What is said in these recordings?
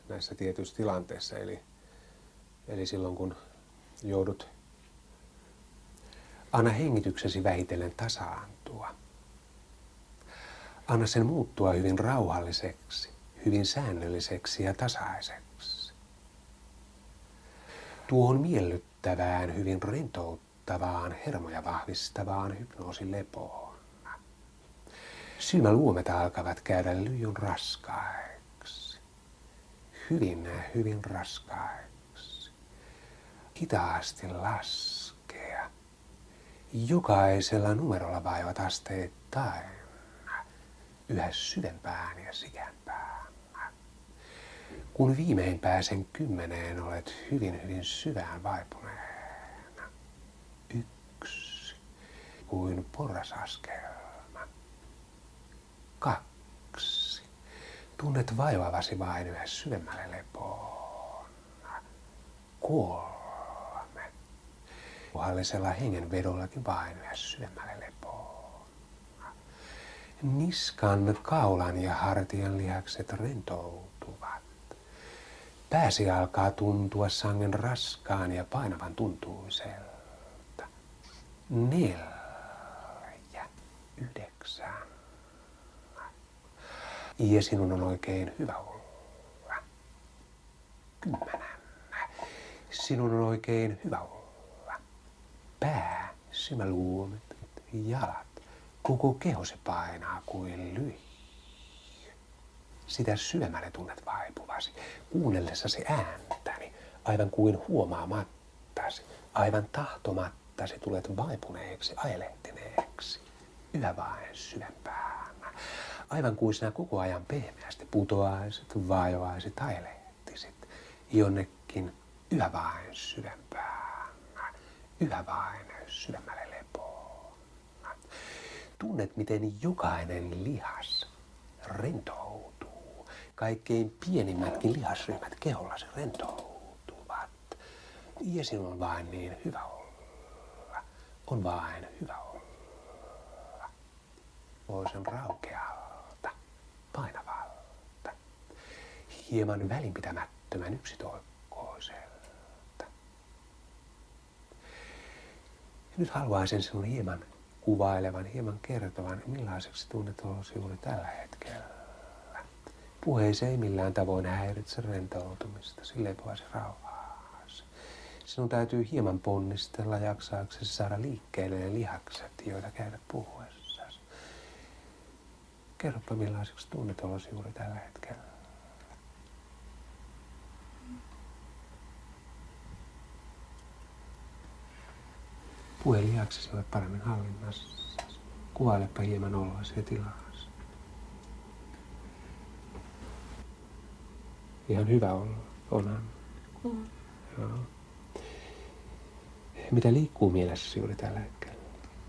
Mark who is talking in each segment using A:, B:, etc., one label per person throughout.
A: näissä tietyissä tilanteissa. Eli silloin kun joudut anna hengityksesi vähitellen tasaantua. Anna sen muuttua hyvin rauhalliseksi, hyvin säännölliseksi ja tasaiseksi. Tuohon miellyttävään, hyvin rentouttavaan, hermoja vahvistavaan hypnoosilepoon. Silmäluomet alkavat käydä lyijyn raskaiksi. Hyvin raskaiksi. Hitaasti laskea. Jokaisella numerolla vaivat asteittain yhä syvempään ja sikäämpään. Kun viimein pääsen 10, olet hyvin syvään vaipuneena. 1, kuin porrasaskelma. 2, tunnet vaivavasi vain yhä syvemmälle lepoon. 3, rauhallisella hengenvedollakin vain yhä syvemmälle lepoon. Niskan, kaulan ja hartian lihakset rentoutuvat. Pääsi alkaa tuntua sangen raskaan ja painavan tuntuiselta. 4, 9. Ja sinun on oikein hyvä olla. 10. Sinun on oikein hyvä olla. Pää, silmäluomet, jalat, koko kehosi painaa kuin lyijy. Sitä syvemmälle tunnet vaipuvasi, kuunnellessasi ääntäni, aivan kuin huomaamattasi, aivan tahtomattasi tulet vaipuneeksi, ajelehtineeksi, yhä vain syvempään. Aivan kuin sinä koko ajan pehmeästi putoaisit, vaivaisit, ajelehtisit jonnekin yhä vain syvempään, yhä vain syvemmälle lepoon. Tunnet, miten jokainen lihas rentoutuu. Kaikkein pienimmätkin lihasryhmät kehollasi rentoutuvat. Ja sinun on vain niin hyvä olla. On vain hyvä olla. Voisen raukealta, painavalta, hieman välinpitämättömän yksitoikkoiselta. Nyt haluaisin sinun hieman kuvailevan, hieman kertovan, millaiseksi tunnet olosi juuri tällä hetkellä. Puheisi ei millään tavoin häiritse rentoutumista, lepoasi rauhaasi. Sinun täytyy hieman ponnistella jaksaaksesi saada liikkeelle ne lihakset, joita käytät puhuessasi. Kerropa, millaiseksi tunnet olosi juuri tällä hetkellä. Puhe lihaksesi olet paremmin hallinnassa. Kuvailepa hieman oloasi ja tilaasi. Ihan hyvä olla, onhan. Joo. Mitä liikkuu mielessäsi juuri tällä hetkellä?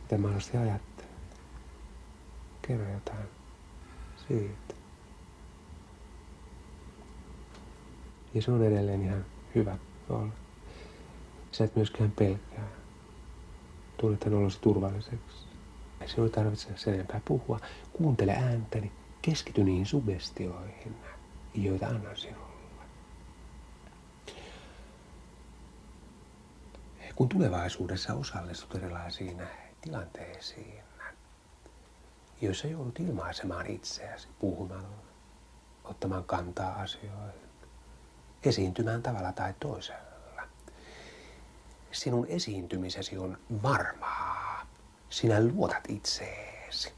A: Mitä mahdollisesti ajattelet? Kerro jotain siitä. Ja se on edelleen ihan hyvä olla. Sä et myöskään pelkää. Tunnetaan olosi turvalliseksi. Sinun ei tarvitse sen enempää puhua. Kuuntele ääntäni. Keskity niihin suggestioihin, joita annan sinulle. Kun tulevaisuudessa osallistut erilaisiin tilanteisiin, joissa joudut ilmaisemaan itseäsi puhumalla, ottamaan kantaa asioihin, esiintymään tavalla tai toisella. Sinun esiintymisesi on varmaa. Sinä luotat itseesi.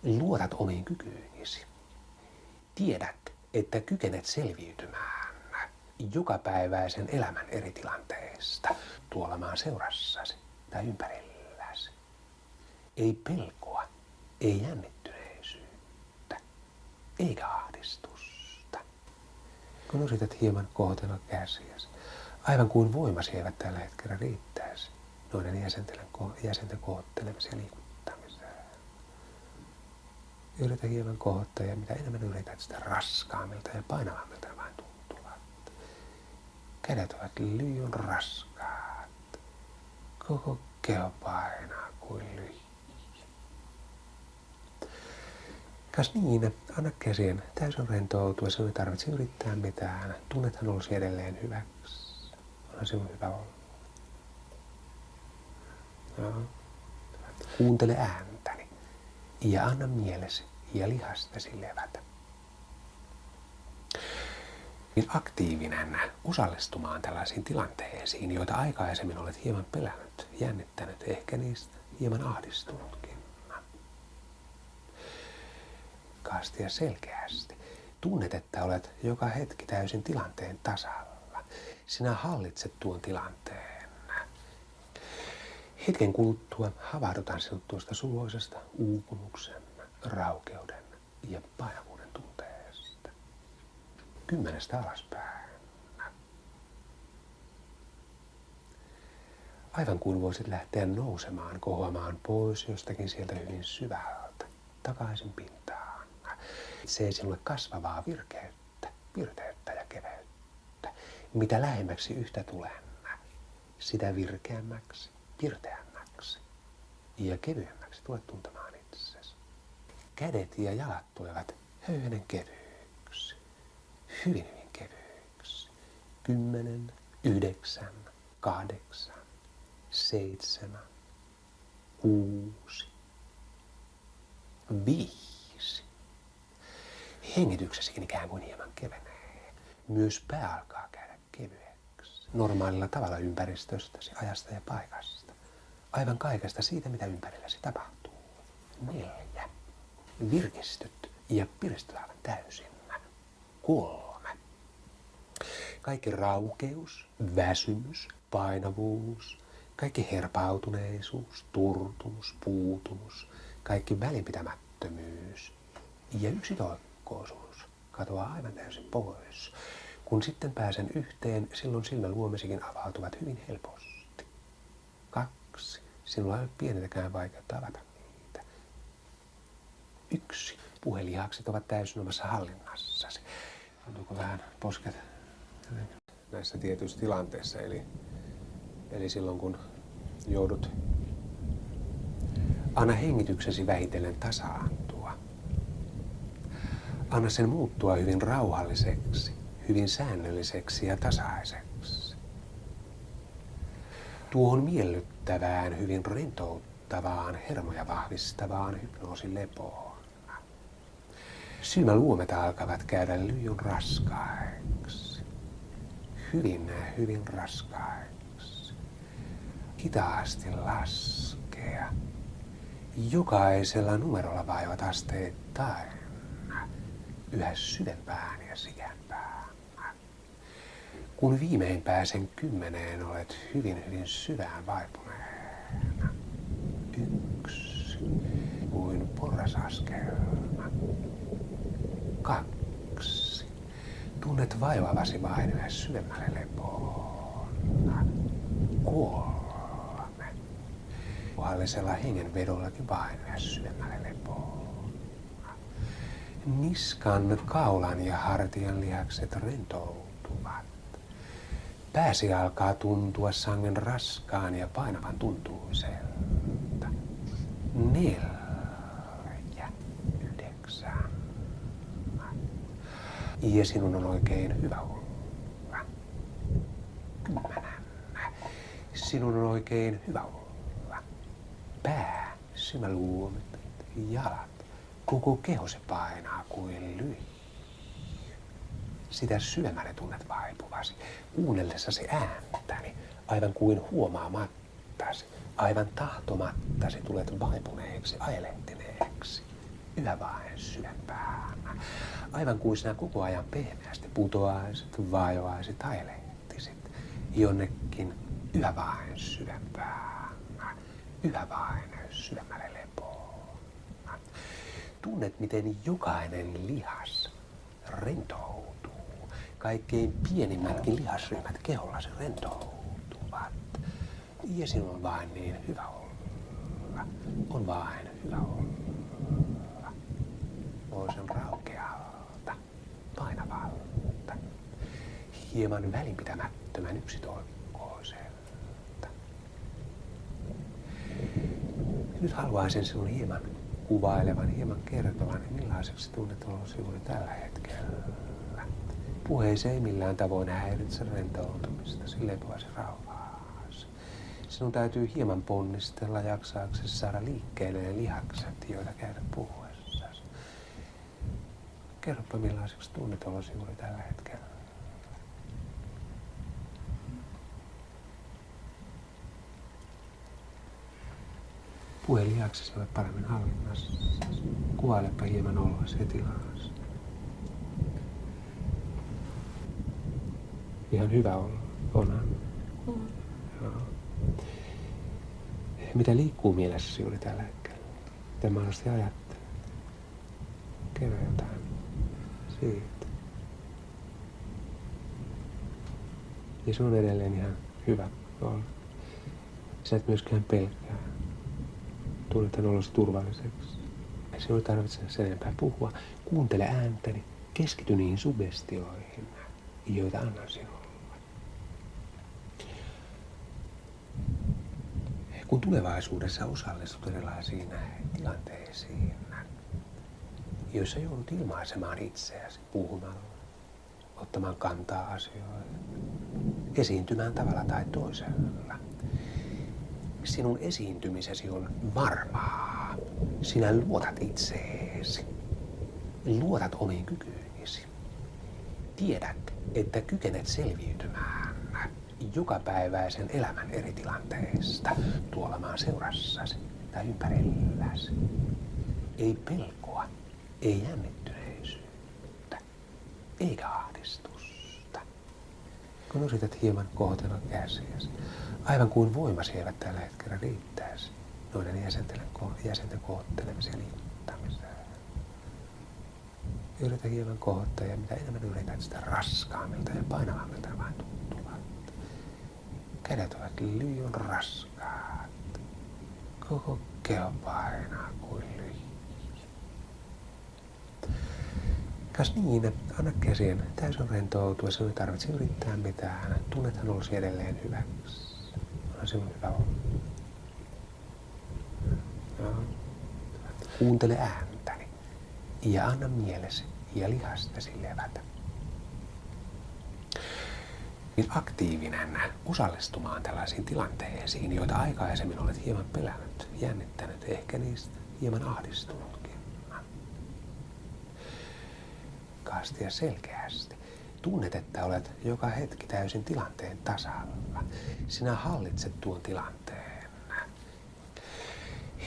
A: Luotat omiin kykyisi. Tiedät, että kykenet selviytymään jokapäiväisen elämän eri tilanteista tuolla maan seurassasi tai ympärilläsi. Ei pelkoa, ei jännittyneisyyttä, eikä ahdistusta. Kun yrität hieman kohotella käsiäsi, aivan kuin voimasi eivät tällä hetkellä riittäisi noiden jäsenten kohottelemiseen ja liikuttamiseen. Yritä hieman kohottaa ja mitä enemmän yrität, sitä raskaammilta ja painavammilta ne vain tuntuvat. Kädet ovat liian raskaat. Koko keho painaa kuin lyijy. Kas niin, anna käsien täysin rentoutua, sinun ei tarvitse yrittää mitään. Tunnethan olisi edelleen hyväksi. Onhan sinun hyvä olla. No. Kuuntele ääntäni ja anna mielesi ja lihastesi levätä. Niin aktiivinen osallistumaan tällaisiin tilanteisiin, joita aikaisemmin olet hieman pelännyt, jännittänyt, ehkä niistä hieman ahdistunutkin. Kaasti ja selkeästi. Tunnet, että olet joka hetki täysin tilanteen tasalla. Sinä hallitset tuon tilanteen. Hetken kuluttua havahdutaan sinut tuosta suloisesta uupumuksen, raukeuden ja painavuuden tunteesta. 10 alaspäin. Aivan kuin voisit lähteä nousemaan, kohoamaan pois jostakin sieltä hyvin syvältä, takaisin pintaan. Se ei sinulle kasvavaa virteyttä ja keveyttä. Mitä lähemmäksi yhtä tulen, sitä virkeämmäksi, pirteämmäksi ja kevyemmäksi tulet tuntemaan itsesi. Kädet ja jalat tulevat höyhenen kevyiksi, hyvin kevyiksi. 10, 9, 8, 7, 6, 5. Hengityksesikin ikään kuin hieman kevenee. Myös pää alkaa käydä kevyeksi. Normaalilla tavalla ympäristöstäsi, ajasta ja paikasta. Aivan kaikesta siitä, mitä ympärilläsi tapahtuu. 4. Virkistyt ja piristyt aivan täysin. 3. Kaikki raukeus, väsymys, painavuus, kaikki herpautuneisuus, turtumus, puutumus, kaikki välinpitämättömyys ja yksitoikkoisuus katoaa aivan täysin pois. Kun sitten pääsen yhteen, silloin silmäluomisikin avautuvat hyvin helposti. 2. Sinulla ei ole pienintäkään vaikeutta avata niitä. 1. Puhelihakset ovat täysin omassa hallinnassasi. Tuntuuko vähän posket näissä tietyissä tilanteissa, eli silloin kun joudut anna hengityksesi vähitellen tasaantua. Anna sen muuttua hyvin rauhalliseksi, hyvin säännölliseksi ja tasaiseksi. Tuohon miellyttävään, hyvin rentouttavaan, hermoja vahvistavaan hypnoosilepoon. Silmäluomet alkavat käydä lyijyn raskaiksi. Hyvin raskaiksi. Hitaasti laskea. Jokaisella numerolla vaivat asteittain yhä syvempään ja sikempään. Kun viimein pääsen 10, olet hyvin syvään vaipuneena. 1. Kuin porrasaskelma. 2. Tunnet vaivavasi vain yhä syvemmälle lepoon. 3. Puhallisella hengenvedollakin vain yhä syvemmälle lepoon. Niskan, kaulan ja hartian lihakset rentoutuvat. Pääsi alkaa tuntua sangen raskaan ja painavan tuntuiselta. 4, 9. Ja sinun on oikein hyvä olla. 10. Sinun on oikein hyvä olla. Pää, silmäluomet, jalat. Koko keho se painaa kuin lyijy. Sitä syvemmälle tunnet vaipuvasi, kuunnellessasi ääntäni, aivan kuin huomaamattasi, aivan tahtomattasi tulet vaipuneeksi, ajelehtineeksi, yhä vain syvempään. Aivan kuin sinä koko ajan pehmeästi putoaisit, vajoaisit, ajelehtisit jonnekin yhä vain syvempään, yhä vain syvemmälle lepoon. Tunnet, miten jokainen lihas rentoutuu. Kaikkein pienimmätkin lihasryhmät kehollasi rentoutuvat. Ja sinun on vain niin hyvä olla. On vain hyvä olla. Poisen raukealta, painavalta, hieman välinpitämättömän yksitoikkoiselta. Nyt haluaisin sinun hieman kuvailevan, hieman kertovan, millaiseksi tunnet olosi juuri tällä hetkellä. Puheesi ei millään tavoin häiritse rentoutumista, lepoasi rauhaasi. Sinun täytyy hieman ponnistella jaksaaksesi saada liikkeelle ne lihakset, joita käydä puhuessasi. Kerropa, millaiseksi tunnet olosi juuri tällä hetkellä. Puhe lihaksesi ovat paremmin hallinnassa. Kuvailepa hieman oloasi ja tilaasi. Ihan hyvä olla, onhan. Joo. Mitä liikkuu mielessäsi juuri tällä hetkellä? Mitä mahdollisesti ajattelet? Kerro jotain siitä. Ja se on edelleen ihan hyvä olla. Sä et myöskään pelkää. Tunnetaan olosi turvalliseksi. Ei sinun tarvitse sen enempää puhua. Kuuntele ääntäni. Keskity niihin suggestioihin, joita annan sinulle. Kun tulevaisuudessa osallistut erilaisiin tilanteisiin, joissa joudut ilmaisemaan itseäsi puhumalla, ottamaan kantaa asioihin, esiintymään tavalla tai toisella. Sinun esiintymisesi on varmaa. Sinä luotat itseesi. Luotat omiin kykyynisi. Tiedät, että kykenet selviytymään jokapäiväisen elämän eri tilanteista tuolla maan seurassasi tai ympärilläsi. Ei pelkoa, ei jännittyneisyyttä, eikä ahdistusta. Kun yrität hieman kohotella käsiäsi, aivan kuin voimasi eivät tällä hetkellä riittäisi noiden jäsenten kohottelemiseen ja liikuttamiseen. Yritä hieman kohottaa ja mitä enemmän yrität, sitä raskaammilta ja painavammilta vain tuntuvat. Kädet ovat liian raskaat. Koko keho painaa kuin lyijy. Kas niin, anna käsien täysin rentoutua, sinun ei tarvitse yrittää mitään. Tunnethan olosi edelleen hyväksi. On sinun hyvä olla. No. Kuuntele ääntäni ja anna mielesi ja lihastesi levätä. Aktiivinen osallistumaan tällaisiin tilanteisiin, joita aikaisemmin olet hieman pelännyt, jännittänyt, ehkä niistä hieman ahdistunutkin. Kaasti ja selkeästi. Tunnet, että olet joka hetki täysin tilanteen tasalla. Sinä hallitset tuon tilanteen.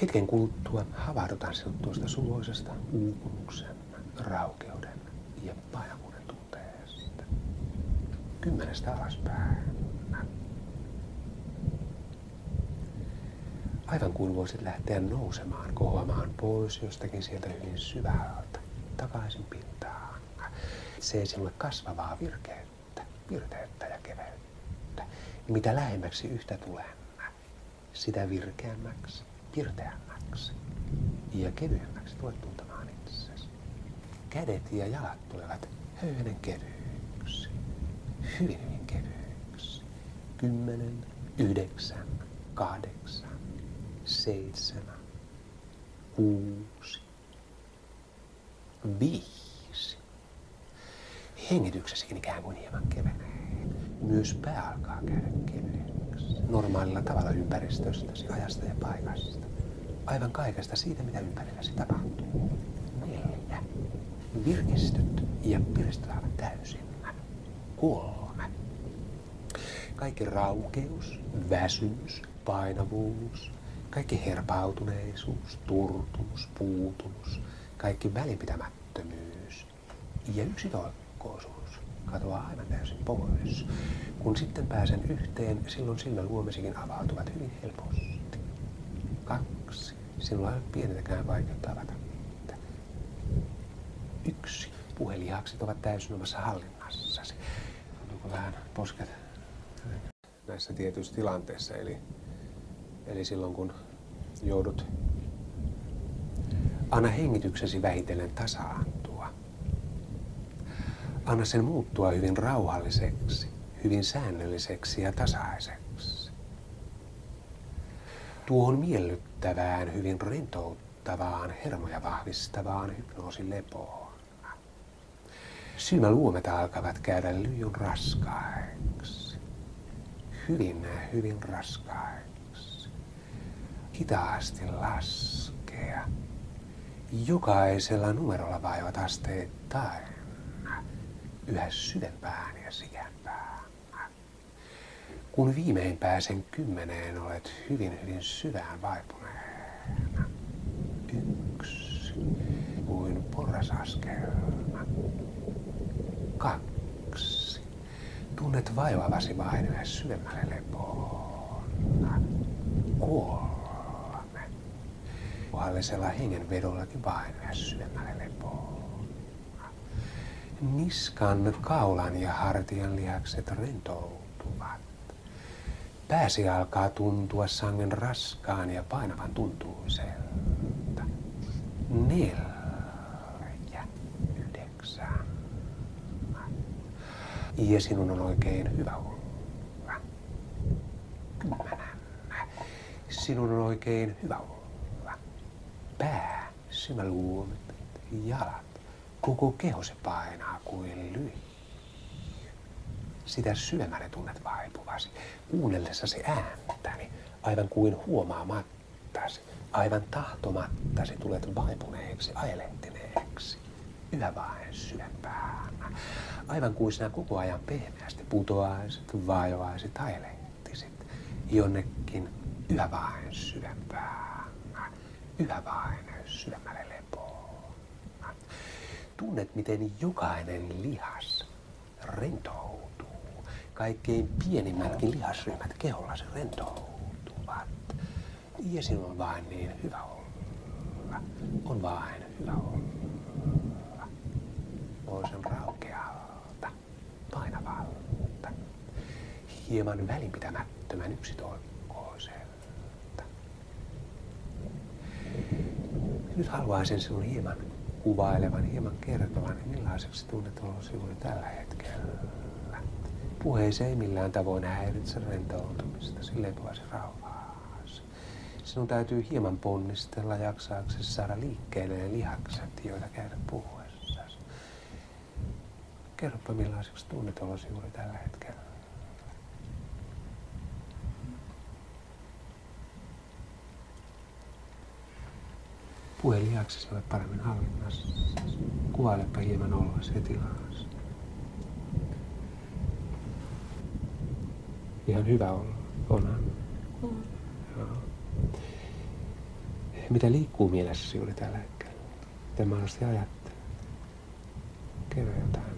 A: Hetken kuluttua havahdutaan sinut tuosta suloisesta uupumuksen, raukeuden ja painavuuden tunteesta. 10 alaspäin. Aivan kuin voisit lähteä nousemaan, kohoamaan pois jostakin sieltä hyvin syvältä, takaisin pintaan. Se ei sinulle kasvavaa virteyttä ja keveyttä. Mitä lähemmäksi yhtä tulen, sitä virkeämmäksi, pirteämmäksi ja kevyemmäksi tulet tuntemaan itsesi. Kädet ja jalat tulevat höyhenen kevyiksi, hyvin kevyiksi. 10, 9, 8, 7, 6, 5. Hengityksessäkin ikään kuin hieman kevenee. Myös pää alkaa käydä keveneksi. Normaalilla tavalla ympäristöstäsi, ajasta ja paikasta. Aivan kaikesta siitä, mitä ympärilläsi tapahtuu. 4. Virkistyt ja piristyt aivan täysin. 3. Kaikki raukeus, väsymys, painavuus, kaikki herpautuneisuus, turtumus, puutumus, kaikki välinpitämättömyys ja yksitoikkoisuus katoaa aivan täysin pois. Kun sitten pääsen yhteen, silloin silmän luomisikin avautuvat hyvin helposti. 2. Sinulla ei ole pienetäkään vaikeutta avata niitä. 1. Puhelihakset ovat täysin omassa hallinnassasi. Tuntuuko vähän posket näissä tietyissä tilanteissa, eli silloin kun joudut, anna hengityksesi vähitellen tasaantua. Anna sen muuttua hyvin rauhalliseksi, hyvin säännölliseksi ja tasaiseksi. Tuohon miellyttävään, hyvin rentouttavaan, hermoja vahvistavaan hypnoosilepoon. Silmäluomet alkavat käydä lyijyn raskaiksi. Hyvin raskaiksi. Hitaasti laskea. Jokaisella numerolla vaivat asteittain yhä syvempään ja sikempään. Kun viimein pääsen 10, olet hyvin syvään vaipuneena. 1, kuin porrasaskelma. 2, tunnet vaivavasi vain yhä syvemmälle lepoon. 3, puhallisella hengenvedollakin vain yhä syvemmälle lepoon. Niskan, kaulan ja hartian lihakset rentoutuvat. Pääsi alkaa tuntua sangen raskaan ja painavan tuntuiselta. 4, 9. Ja sinun on oikein hyvä olla. 10. Sinun on oikein hyvä olla. Pää, silmäluomet, jalat. Koko keho se painaa kuin lyijy. Sitä syvemmälle tunnet vaipuvasi, kuunnellessasi ääntäni, aivan kuin huomaamattasi, aivan tahtomattasi tulet vaipuneeksi, ajelehtineeksi, yhä vain syvempään. Aivan kuin sinä koko ajan pehmeästi putoaisit, vaivaisit, ajelehtisit jonnekin yhä vain syvempään, yhä vain syvemmälle lepoon. Tunnet, miten jokainen lihas rentoutuu. Kaikkein pienimmätkin lihasryhmät kehollasi rentoutuvat. Ja sinun on vain niin hyvä olla. On vain hyvä olla. Toisen raukealta, painavalta, hieman välinpitämättömän yksitoikkoiselta. Nyt haluaisin sinun hieman kuvailevan, hieman kertovan, millaiseksi tunnet olosi juuri tällä hetkellä. Puheesi ei millään tavoin häiritse rentoutumista, sille lepoasi rauhaasi. Sinun täytyy hieman ponnistella jaksaaksesi saada liikkeelle ne lihakset, joita käytät puhuessasi. Kerropa millaiseksi tunnet olosi juuri tällä hetkellä. Puhelihaksesi olet paremmin hallinnassa. Kuvailepa hieman oloasi ja tilaasi. Ihan hyvä olla, onhan. Joo. Mitä liikkuu mielessäsi juuri tällä hetkellä? Mitä mahdollisesti ajattelet? Kerro jotain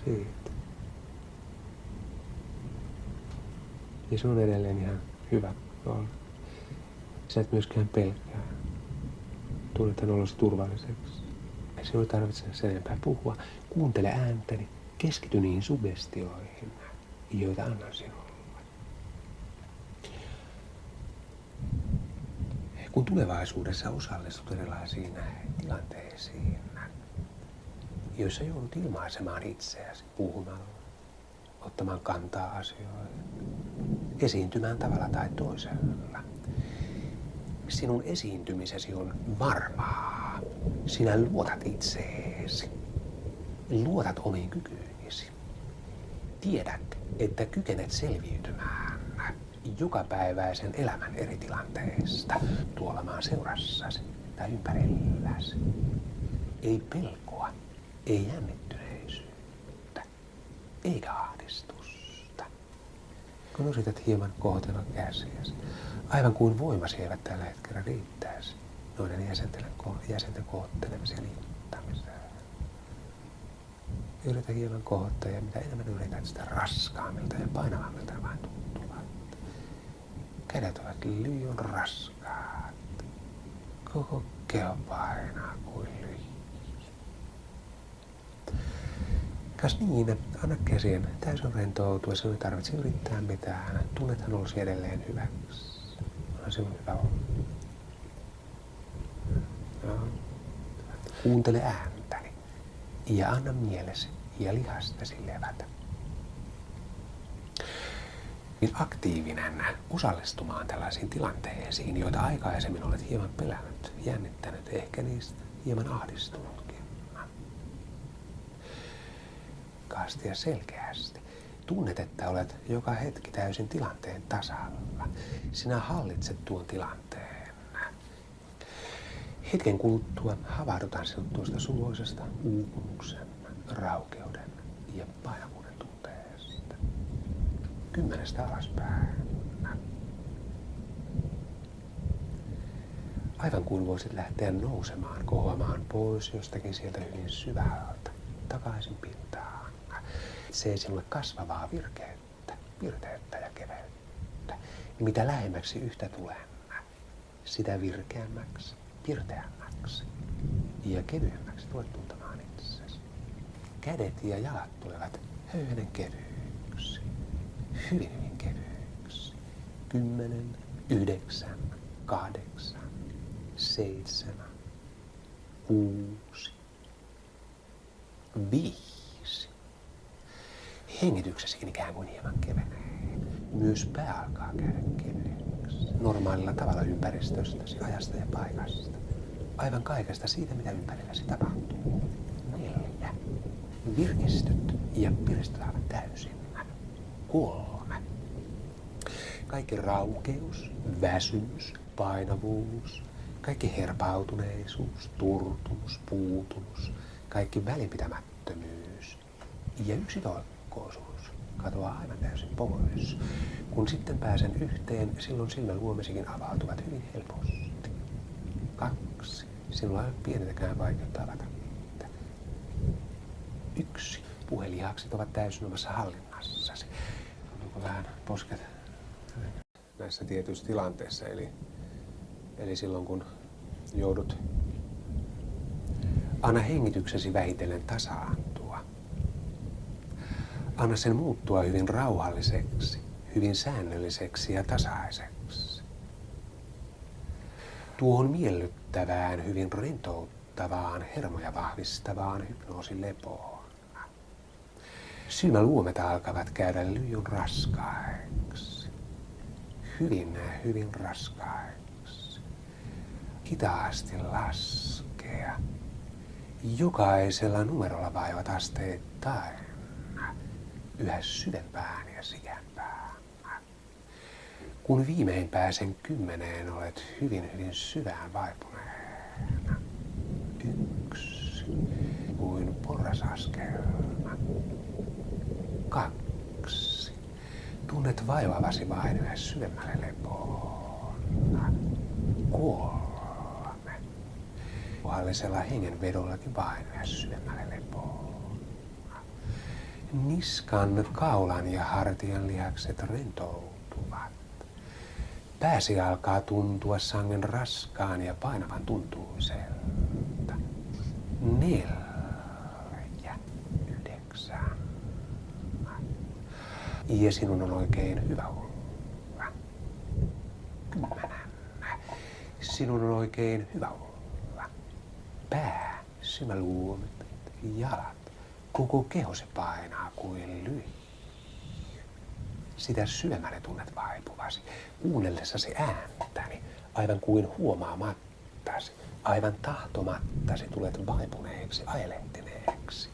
A: siitä. Ja se on edelleen ihan hyvä olla. Sä et myöskään pelkää. Tunnet olosi turvalliseksi. Ei sinun tarvitse sen enempää puhua. Kuuntele ääntäni. Keskity niihin suggestioihin, joita annan sinulle. Kun tulevaisuudessa osallistut erilaisiin tilanteisiin, joissa joudut ilmaisemaan itseäsi puhumalla, ottamaan kantaa asioihin, esiintymään tavalla tai toisella. Sinun esiintymisesi on varmaa. Sinä luotat itseesi. Luotat omiin kykyisi. Tiedät, että kykenet selviytymään jokapäiväisen elämän eri tilanteista tuolla maan seurassasi tai ympärilläsi. Ei pelkoa, ei jännittyneisyyttä, eikä ahdistusta. Kun yrität hieman kohotella käsiäsi, aivan kuin voimasi eivät tällä hetkellä riittäisi noiden jäsenten kohottelemiseen ja liikuttamiseen. Yritä hieman kohottaa ja mitä enemmän yrität, sitä raskaammilta ja painavammilta vain tuntuvat. Kädet ovat lyijyn raskaat. Koko keho painaa kuin lyijy. Kas niin, anna käsien täysin rentoutua, sinun ei tarvitse yrittää mitään. Tunnethan olosi edelleen hyväksi. On sinun hyvä olla. No. Kuuntele ääntäni ja anna mielesi ja lihastasi levätä. niin aktiivinen osallistumaan tällaisiin tilanteisiin, joita aikaisemmin olet hieman pelännyt, jännittänyt, ehkä niistä hieman ahdistunutkin. Kaasti ja selkeästi. Tunnet, että olet joka hetki täysin tilanteen tasalla. Sinä hallitset tuon tilanteen. Hetken kuluttua havahdutaan sinut tuosta suloisesta uupumuksen, raukeuden ja painavuuden tunteesta. 10 alaspäin. Aivan kuin voisit lähteä nousemaan, kohoamaan pois jostakin sieltä hyvin syvältä, takaisin pintaan. Se ei sinulle kasvavaa virteyttä ja keveyttä. Ja mitä lähemmäksi yhtä tulen, sitä virkeämmäksi, pirteämmäksi ja kevyemmäksi tulet tuntemaan itsesi. Kädet ja jalat tulevat höyhenen kevyiksi, hyvin hyvin kevyiksi. 10, 9, 8, 7, 6, 5. Hengityksessäkin ikään kuin hieman kevenee. Myös pää alkaa käydä kevyeksi. Normaalilla tavalla ympäristöstäsi, ajasta ja paikasta. Aivan kaikesta siitä, mitä ympärilläsi tapahtuu. 4. Virkistyt ja piristyt aivan täysin. 3. Kaikki raukeus, väsymys, painavuus, kaikki herpautuneisuus, turtumus, puutumus, kaikki välinpitämättömyys ja yksitoikkoisuus katoaa aivan täysin pois. Kun sitten pääsen yhteen, silloin silmäluomisikin avautuvat hyvin helposti. 2. Sinulla ei ole pienintäkään vaikeutta avata niitä. 1. Puhelihakset ovat täysin omassa hallinnassasi. Onko vähän posket näissä tietyissä tilanteissa, eli silloin kun joudut anna hengityksesi vähitellen tasaantua. Anna sen muuttua hyvin rauhalliseksi, hyvin säännölliseksi ja tasaiseksi. Tuohon miellyttävään, hyvin rentouttavaan, hermoja vahvistavaan hypnoosilepoon. Silmäluomet alkavat käydä lyijyn raskaiksi. Hyvin, hyvin raskaiksi. Hitaasti laskea. Jokaisella numerolla vaivat asteittain yhä syvempään ja sikempään. Kun viimein pääsen 10, olet hyvin, hyvin syvään vaipuneena. 1. Kuin porrasaskelma. 2. Tunnet vaivavasi vain yhä syvemmälle lepoon. 3. Puhallisella hengenvedollakin vain yhä syvemmälle lepoon. Niskan, kaulan ja hartian lihakset rentoutuvat. Pääsi alkaa tuntua sangen raskaan ja painavan tuntuiselta. 4, 9. Ja sinun on oikein hyvä olla. 10. Sinun on oikein hyvä olla. Pää, silmäluomet, jalat. Koko kehosi painaa kuin lyijy. Sitä syvemmälle tunnet vaipuvasi, kuunnellessasi ääntäni, aivan kuin huomaamattasi, aivan tahtomattasi tulet vaipuneeksi, ajelehtineeksi,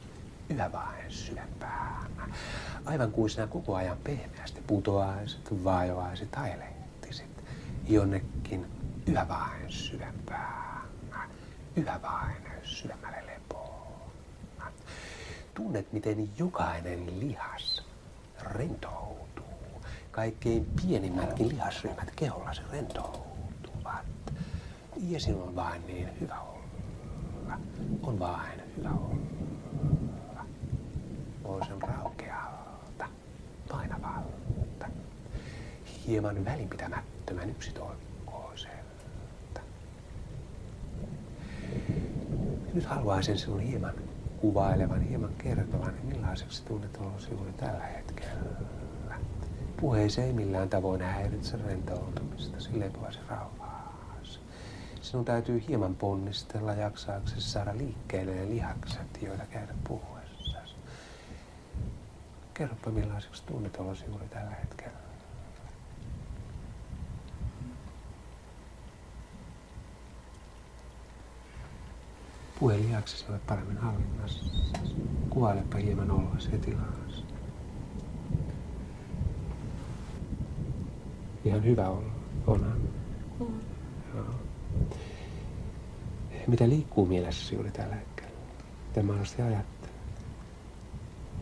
A: yhä vain syvempään. Aivan kuin sinä koko ajan pehmeästi putoaisit, vaivaisit, ajelehtisit jonnekin yhä vain syvempään, yhä vain syvemmälle lepoon. Tunnet, miten jokainen lihas rentoutuu. Kaikkein pienimmätkin lihasryhmät kehollasi rentoutuvat. Ja sinun on vain niin hyvä olla. On vain hyvä olla. Toisen raukealta, painavalta, hieman välinpitämättömän yksitoikkoiselta. Nyt haluaisin sinun hieman kuvailevan, hieman kertovan, millaiseksi tunnet olosi juuri tällä hetkellä. Puheesi ei millään tavoin häiritse rentoutumista, lepoasi rauhaasi. Sinun täytyy hieman ponnistella jaksaaksesi saada liikkeelle ne lihakset, joita käytät puhuessasi. Kerropa millaiseksi tunnet olosi juuri tällä hetkellä. Puhelihaksesi olet paremmin hallinnassa. Kuvailepa hieman oloasi ja tilaasi. Ihan hyvä olla, onhan. Joo. Mitä liikkuu mielessäsi juuri tällä hetkellä? Mitä mahdollisesti ajattelet?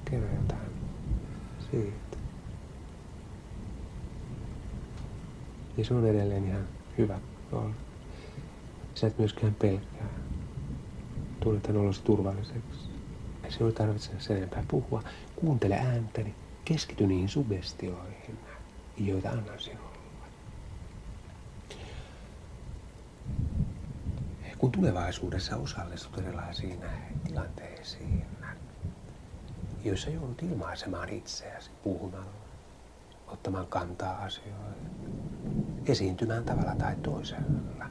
A: Kerro jotain siitä. Ja se on edelleen ihan hyvä olla. Sä et myöskään pelkää. Tunnetaan olosi turvalliseksi. Ei sinun tarvitse sen enempää puhua. Kuuntele ääntäni. Keskity niihin suggestioihin, joita annan sinulle. Kun tulevaisuudessa osallistut erilaisiin tilanteisiin, joissa joudut ilmaisemaan itseäsi puhumalla, ottamaan kantaa asioihin, esiintymään tavalla tai toisella.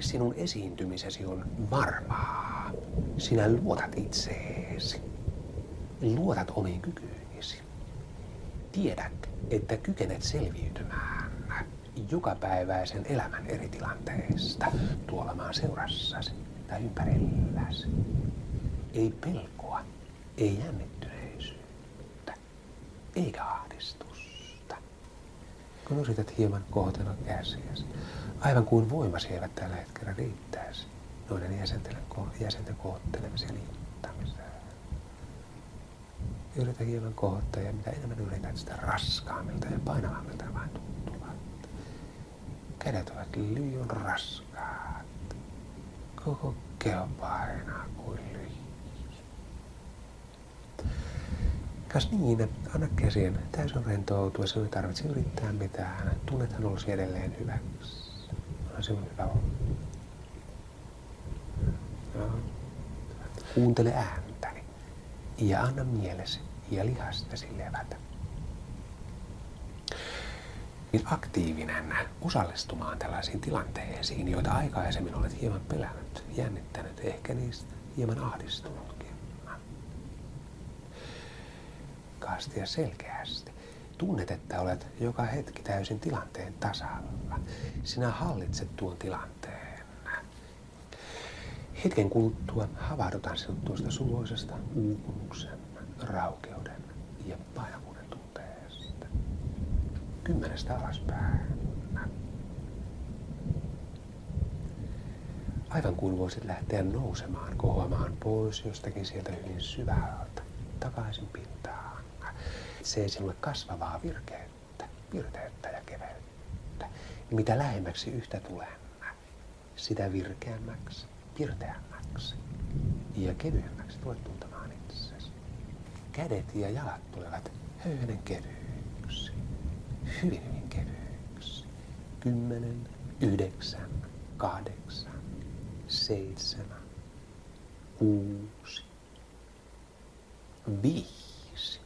A: Sinun esiintymisesi on varmaa. Sinä luotat itseesi. Luotat omiin kykyisi. Tiedät, että kykenet selviytymään jokapäiväisen elämän eri tilanteista tuolla maan seurassasi tai ympärilläsi. Ei pelkoa, ei jännittyneisyyttä, eikä ahdistusta. Kun yrität hieman kohotella käsiäsi, aivan kuin voimasi eivät tällä hetkellä riittäisi noiden jäsenten kohottelemiseen ja liikuttamiseen. Yritä hieman kohottaa ja mitä enemmän yrität, sitä raskaammilta ja painavammilta vain tuntuvat. Kädet ovat liian raskaat. Koko keho painaa kuin lyijy. Kas niin, anna käsien täysin rentoutua, sinun ei tarvitse yrittää mitään. Tunnethan olosi edelleen hyväksi. On sinun hyvä olla. No. Kuuntele ääntäni ja anna mielesi ja lihastasi levätä. Aktiivinen osallistumaan tällaisiin tilanteisiin, joita aikaisemmin olet hieman pelännyt, jännittänyt, ehkä niistä hieman ahdistunutkin. Kaasti ja selkeästi. Tunnet, että olet joka hetki täysin tilanteen tasalla. Sinä hallitset tuon tilanteen. Hetken kuluttua havahdutaan sinut tuosta suloisesta uupumuksen, raukeuden ja painavuuden tunteesta. 10 alaspäin. Aivan kuin voisit lähteä nousemaan, kohoamaan pois jostakin sieltä hyvin syvältä, takaisin pintaan. Se ei sinulle kasvavaa virkeyttä, pirteyttä ja keveyttä. Ja mitä lähemmäksi yhtä tulen, sitä virkeämmäksi, pirteämmäksi ja kevyemmäksi tulet tuntemaan itsesi. Kädet ja jalat tulevat höyhenen kevyiksi, hyvin kevyiksi. 10, 9, 8, 7, 6, 5.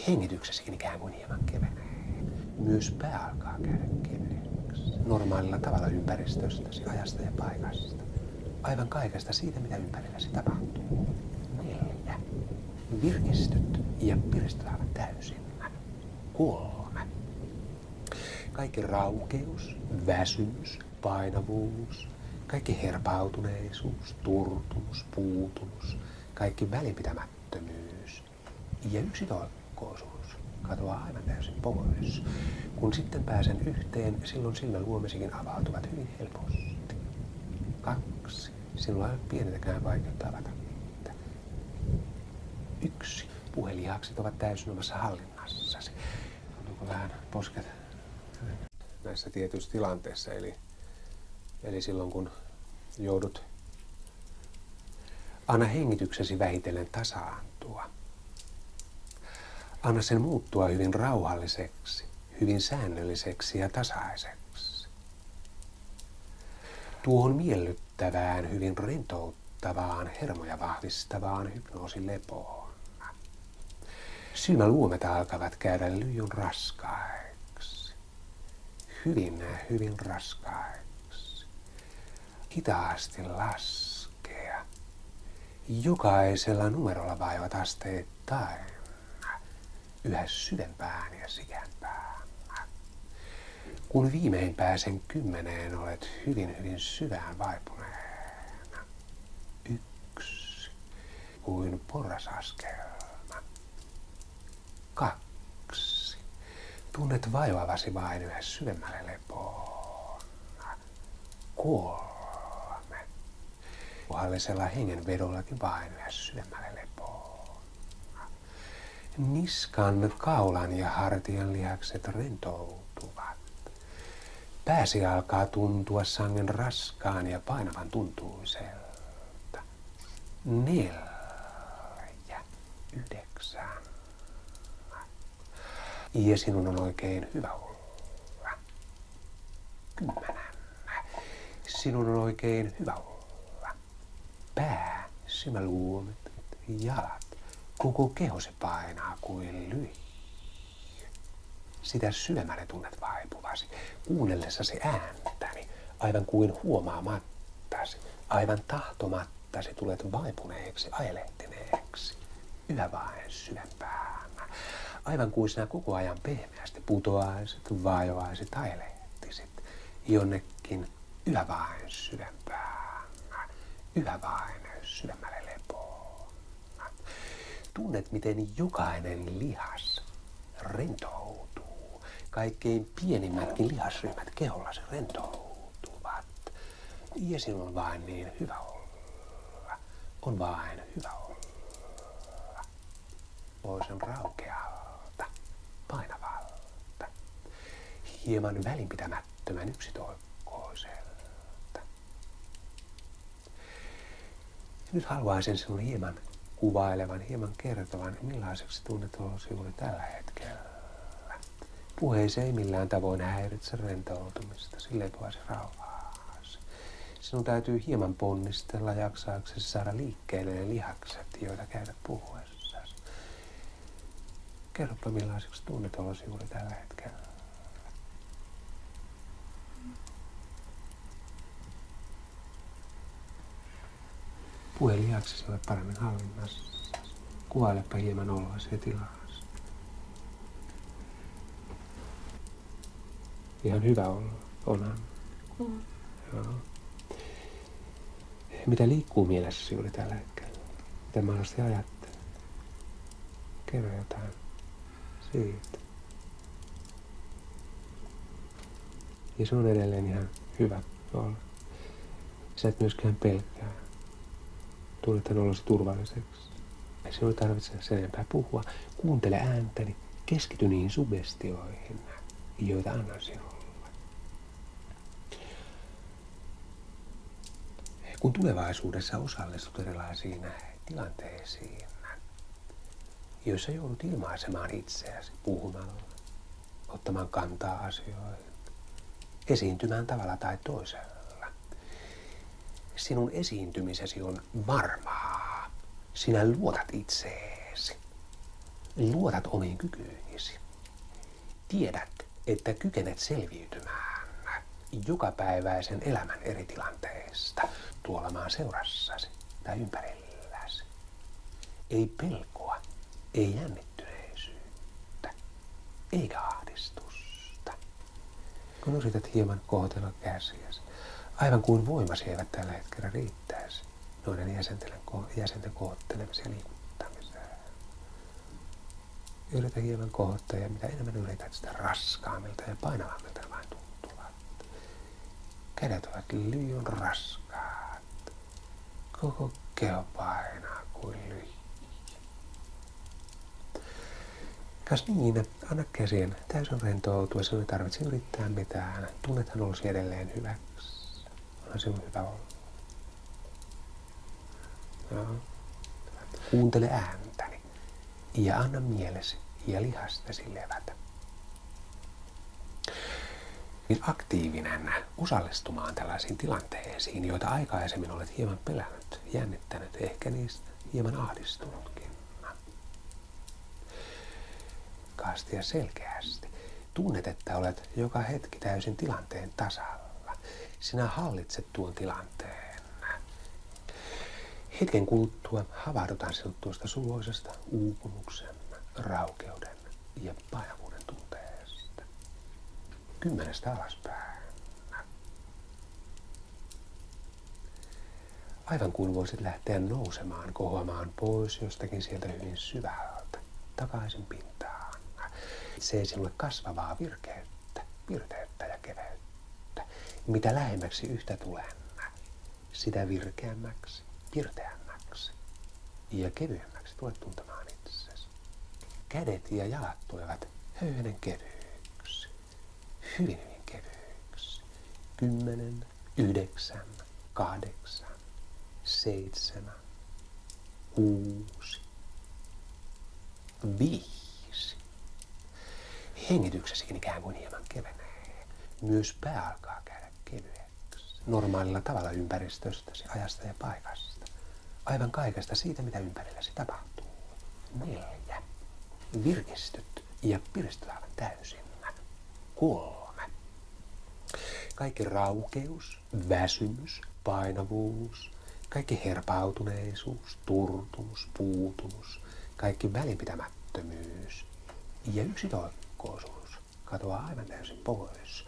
A: Hengityksessäkin ikään kuin hieman kevenee. Myös pää alkaa käydä keveneksi. Normaalilla tavalla ympäristöstäsi, ajasta ja paikasta. Aivan kaikesta siitä, mitä ympärilläsi tapahtuu. 4. Virkistyt ja piristyt aivan täysin. 3. Kaikki raukeus, väsymys, painavuus, kaikki herpautuneisuus, turtumus, puutumus, kaikki välinpitämättömyys ja yksitoikkoisuus katoaa aivan täysin pois. Kun sitten pääsen yhteen, silloin silmän luomisikin avautuvat hyvin helposti. 2. Sinulla ei ole pienetäkään vaikeutta avata niitä. 1. Puhelihakset ovat täysin omassa hallinnassasi. Onko vähän posket näissä tietyissä tilanteissa, eli silloin kun joudut anna hengityksesi vähitellen tasaantua. Anna sen muuttua hyvin rauhalliseksi, hyvin säännölliseksi ja tasaiseksi. Tuohon miellyttävään, hyvin rentouttavaan, hermoja vahvistavaan hypnoosilepoon. Silmäluomet alkavat käydä lyijyn raskaiksi. Hyvin raskaiksi. Hitaasti laskea. Jokaisella numerolla vaivat asteittain. Yhä syvempään ja sikempään. Kun viimein pääsen 10, olet hyvin syvään vaipuneen. kuin porrasaskelma. 2. Tunnet vaivavasi vain yhä syvemmälle lepoon. 3. Puhallisella hengenvedollakin vain yhä syvemmälle lepoon. Niskan, kaulan ja hartian lihakset rentoutuvat. Pääsi alkaa tuntua sangen raskaan ja painavan tuntuiselta. 4. 9. Ja sinun on oikein hyvä olla. 10. Sinun on oikein hyvä olla. Pää, silmäluomet, jalat, koko kehosi painaa kuin lyijy. Sitä syvemmälle tunnet vaipuvasi, kuunnellessasi ääntäni, aivan kuin huomaamattasi, aivan tahtomattasi tulet vaipuneeksi, ajelehtineeksi, yhä vain syvempään. Aivan kuin sinä koko ajan pehmeästi putoaisit, vajoaisit, ajelehtisit jonnekin yhä vain syvempään, yhä vain syvemmälle lepoon. Tunnet, miten jokainen lihas rentoutuu. Kaikkein pienimmätkin lihasryhmät kehollasi rentoutuvat. Ja sinun on vain niin hyvä olla. On vain hyvä olla. Pois on raukealta, painavalta, hieman välinpitämättömän yksitoikkoiselta. Nyt haluaisin sinun hieman kuvailevan, hieman kertovan, millaiseksi tunnet olosi juuri tällä hetkellä. Puheesi ei millään tavoin häiritse rentoutumista, sille lepoasi rauhaasi. Sinun täytyy hieman ponnistella jaksaaksesi saada liikkeelle ne lihakset, joita käytät puhuessasi. Kerropa millaiseksi tunnet olosi juuri tällä hetkellä. Puhe lihaksesi ole paremmin hallinnassa. Kuvailepa hieman oloasi ja tilasi. Ihan hyvä olla, onhan. Joo. Mitä liikkuu mielessäsi juuri tällä hetkellä? Mitä mahdollisesti ajattelet? Kerro jotain siitä. Ja se on edelleen ihan hyvä olla. Sä et myöskään pelkää. Tunnetaan olosi turvalliseksi. Sinun ei tarvitse sen enempää puhua. Kuuntele ääntäni. Keskity niihin suggestioihin, joita annan sinulle. Kun tulevaisuudessa osallistut erilaisiin tilanteisiin, joissa joudut ilmaisemaan itseäsi puhumalla, ottamaan kantaa asioihin, esiintymään tavalla tai toisella. Sinun esiintymisesi on varmaa. Sinä luotat itseesi. Luotat omiin kykyihisi. Tiedät, että kykenet selviytymään jokapäiväisen elämän eri tilanteista tuolla maan seurassasi tai ympärilläsi. Ei pelkoa, ei jännittyneisyyttä, eikä ahdistusta. Kun yrität hieman kohotella käsiäsi, aivan kuin voimasi eivät tällä hetkellä riittäisi noiden jäsenten kohottelemiseen ja liikuttamiseen. Yritä hieman kohottaa ja mitä enemmän yrität, sitä raskaammilta ja painavammilta ne vain tuntuvat. Kädet ovat liian raskaat. Koko keho painaa kuin lyijy. Kas niin, anna käsien täysin rentoutua, sinun ei tarvitse yrittää mitään. Tunnethan olosi edelleen hyväksi. Onhan sinun hyvä olla. No. Kuuntele ääntäni ja anna mielesi ja lihastesi levätä. Niin aktiivinen osallistumaan tällaisiin tilanteisiin, joita aikaisemmin olet hieman pelännyt, jännittänyt, ehkä niistä hieman ahdistunutkin. Kaasti ja selkeästi. Tunnet, että olet joka hetki täysin tilanteen tasalla. Sinä hallitset tuon tilanteen. Hetken kuluttua havahdutaan sinut tuosta suloisesta uupumuksen, raukeuden ja painavuuden tunteesta. 10 alaspäin. Aivan kuin voisit lähteä nousemaan, kohoamaan pois jostakin sieltä hyvin syvältä, takaisin pintaan. Se sinulle kasvavaa virteyttä ja keveyttä. Mitä lähemmäksi yhtä tulen, sitä virkeämmäksi, pirteämmäksi ja kevyemmäksi tulet tuntemaan itsesi. Kädet ja jalat tulevat höyhenen kevyiksi, hyvin kevyiksi. 10, 9, 8, 7, 6, 5. Hengityksesikin ikään kuin hieman kevenee. Myös pää alkaa käydä kevyeksi. Normaalilla tavalla ympäristöstäsi, ajasta ja paikasta. Aivan kaikesta siitä, mitä ympärilläsi tapahtuu. 4. Virkistyt ja piristyt aivan täysin. 3. Kaikki raukeus, väsymys, painavuus, kaikki herpautuneisuus, turtumus, puutumus, kaikki välinpitämättömyys ja yksitoikkoisuus katoaa aivan täysin pois.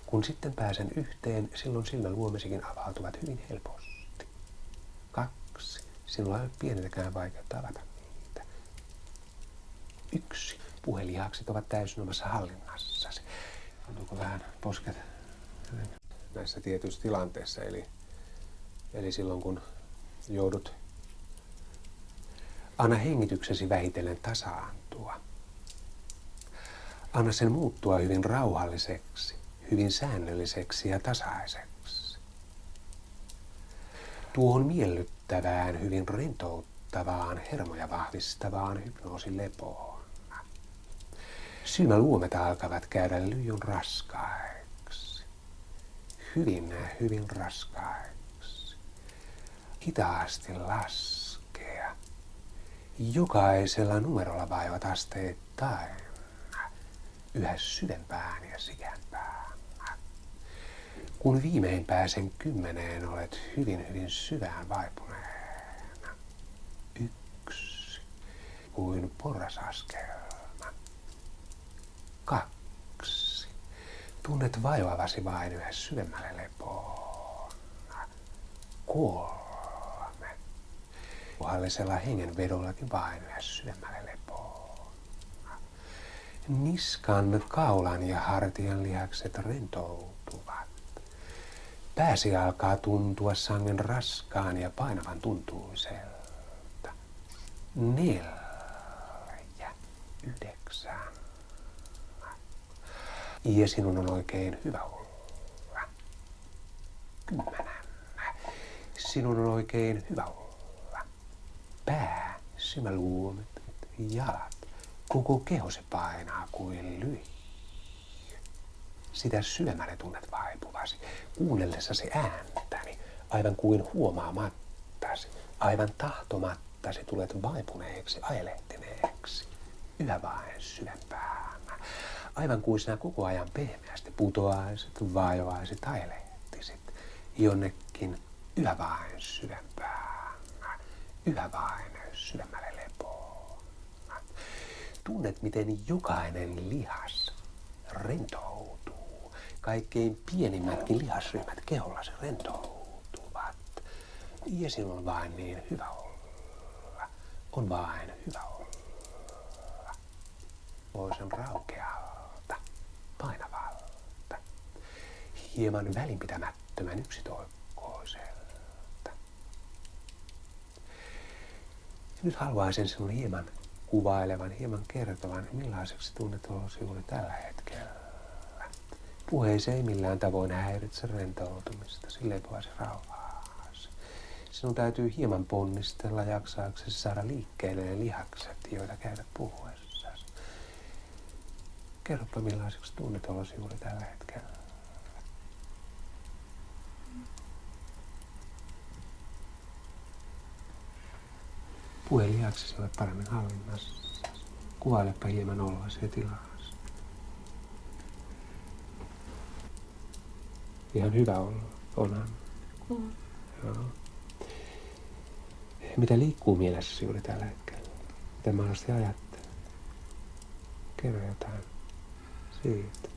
A: Kun sitten pääsen yhteen, silloin silmäluomisikin avautuvat hyvin helposti. 2. Sinulla ei ole pienintäkään vaikeutta avata niitä. 1. Puhelihakset ovat täysin omassa hallinnassasi. Tuntuuko vähän posket näissä tietyissä tilanteissa, eli silloin kun joudut, anna hengityksesi vähitellen tasaantua. Anna sen muuttua hyvin rauhalliseksi, hyvin säännölliseksi ja tasaiseksi. Tuohon miellyttävään, hyvin rentouttavaan, hermoja vahvistavaan hypnoosilepoon. Silmäluomet alkavat käydä lyijyn raskaiksi. Hyvin raskaiksi. Hitaasti laskea. Jokaisella numerolla vaivat asteittain yhä syvempään ja sikänpään. Kun viimein pääsen 10, olet hyvin syvään vaipuneena. 1. Kuin porrasaskelma. 2. Tunnet vaivavasi vain yhä syvemmälle lepoon. 3. Puhallisella hengenvedollakin vain yhä syvemmälle lepoon. Niskan, kaulan ja hartian lihakset rentoutuvat. Pääsi alkaa tuntua sangen raskaan ja painavan tuntuiselta. 4. 9. Ja sinun on oikein hyvä olla. 10. Sinun on oikein hyvä olla. Pää, silmäluomet, jalat, koko keho se painaa kuin lyijy. Sitä syvemmälle tunnet vaipuvasi, kuunnellessasi ääntäni, aivan kuin huomaamattasi, aivan tahtomattasi tulet vaipuneeksi, ajelehtineeksi, yhä vain syvempään. Aivan kuin sinä koko ajan pehmeästi putoaisit, vaivaisit, ajelehtisit jonnekin yhä vain syvempään, yhä vain syvemmälle lepoon. Tunnet, miten jokainen lihas rentoutuu. Kaikkein pienimmätkin lihasryhmät kehollasi rentoutuvat. Ja sinulla on vain niin hyvä olla. On vain hyvä olla. Poisen raukealta, painavalta, hieman välinpitämättömän yksitoikkoiselta. Nyt haluaisin sinun hieman kuvailevan, hieman kertovan, millaiseksi tunnet olosi juuri tällä hetkellä. Puheise ei millään tavoin häiritse rentoutumista, lepoasi rauhaasi. Sinun täytyy hieman ponnistella jaksaaksesi saada liikkeelle ne lihakset, joita käydät puhuessa. Kerropa, millaiseksi tunnet olosi juuri tällä hetkellä. Pue lihaksesi ole paremmin hallinnassa. Kuvailepa hieman oloasi ja tilasi. Ihan hyvä olla, onhan. Joo. Mitä liikkuu mielessäsi juuri tällä hetkellä? Mitä mahdollisesti ajattelet? Kerro jotain siitä.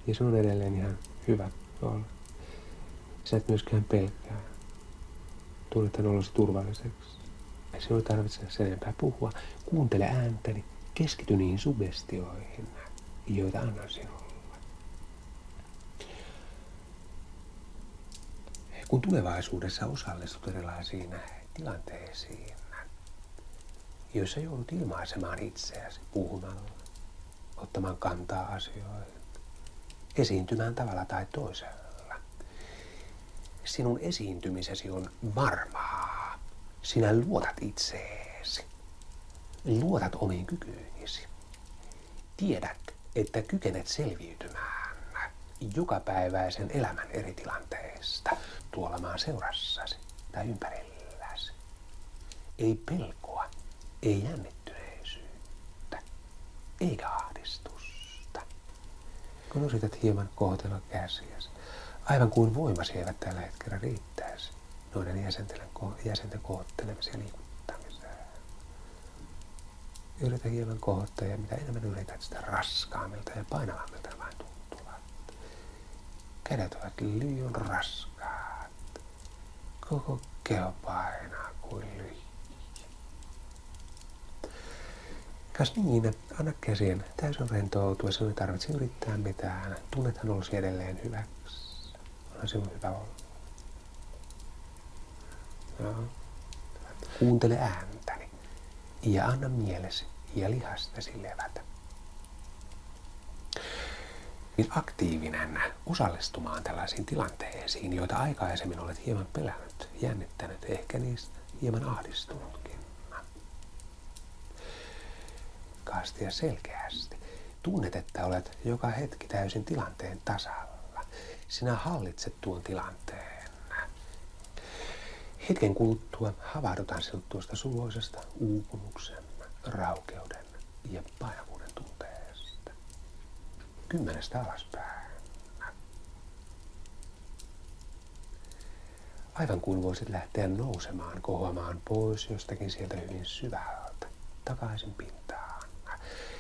A: Ja se on edelleen ihan hyvä olla. Sä et myöskään pelkää. Tunnethan olosi turvalliseksi. Ei sinun tarvitse sen enempää puhua. Kuuntele ääntäni. Keskity niihin suggestioihin, joita annan sinulle. Kun tulevaisuudessa osallistut erilaisiin tilanteisiin, joissa joudut ilmaisemaan itseäsi puhumalla, ottamaan kantaa asioihin, esiintymään tavalla tai toisella. Sinun esiintymisesi on varmaa. Sinä luotat itseesi. Luotat omiin kykyisi. Tiedät, että kykenet selviytymään jokapäiväisen elämän eri tilanteista tuolla maan seurassasi tai ympärilläsi. Ei pelkoa, ei jännittyneisyyttä, eikä ahdistusta. Kun yrität hieman kohotella käsiäsi, aivan kuin voimasi eivät tällä hetkellä riittäisi noiden jäsenten kohottelemiseen ja liikuttamiseen. Yritä hieman kohottaa ja mitä enemmän yrität, sitä raskaammilta ja painavammilta vain tuntuvat. Kädet ovat liian raskaat. Koko keho painaa kuin lyijy. Kas niin, anna käsien täysin rentoutua, sinun ei tarvitse yrittää mitään. Tunnethan olosi edelleen hyväksi. Onhan sinun hyvä olla. No. Kuuntele ääntäni ja anna mielesi ja lihastesi levätä. Aktiivinen osallistumaan tällaisiin tilanteisiin, joita aikaisemmin olet hieman pelännyt, jännittänyt, ehkä niistä hieman ahdistunutkin. Kaasti ja selkeästi. Tunnet, että olet joka hetki täysin tilanteen tasalla. Sinä hallitset tuon tilanteen. Hetken kuluttua havahdutaan sinut tuosta suloisesta uupumuksen, raukeuden ja painavuuden tunteesta. 10 alaspäin. Aivan kuin voisit lähteä nousemaan, kohoamaan pois jostakin sieltä hyvin syvältä, takaisin pintaan.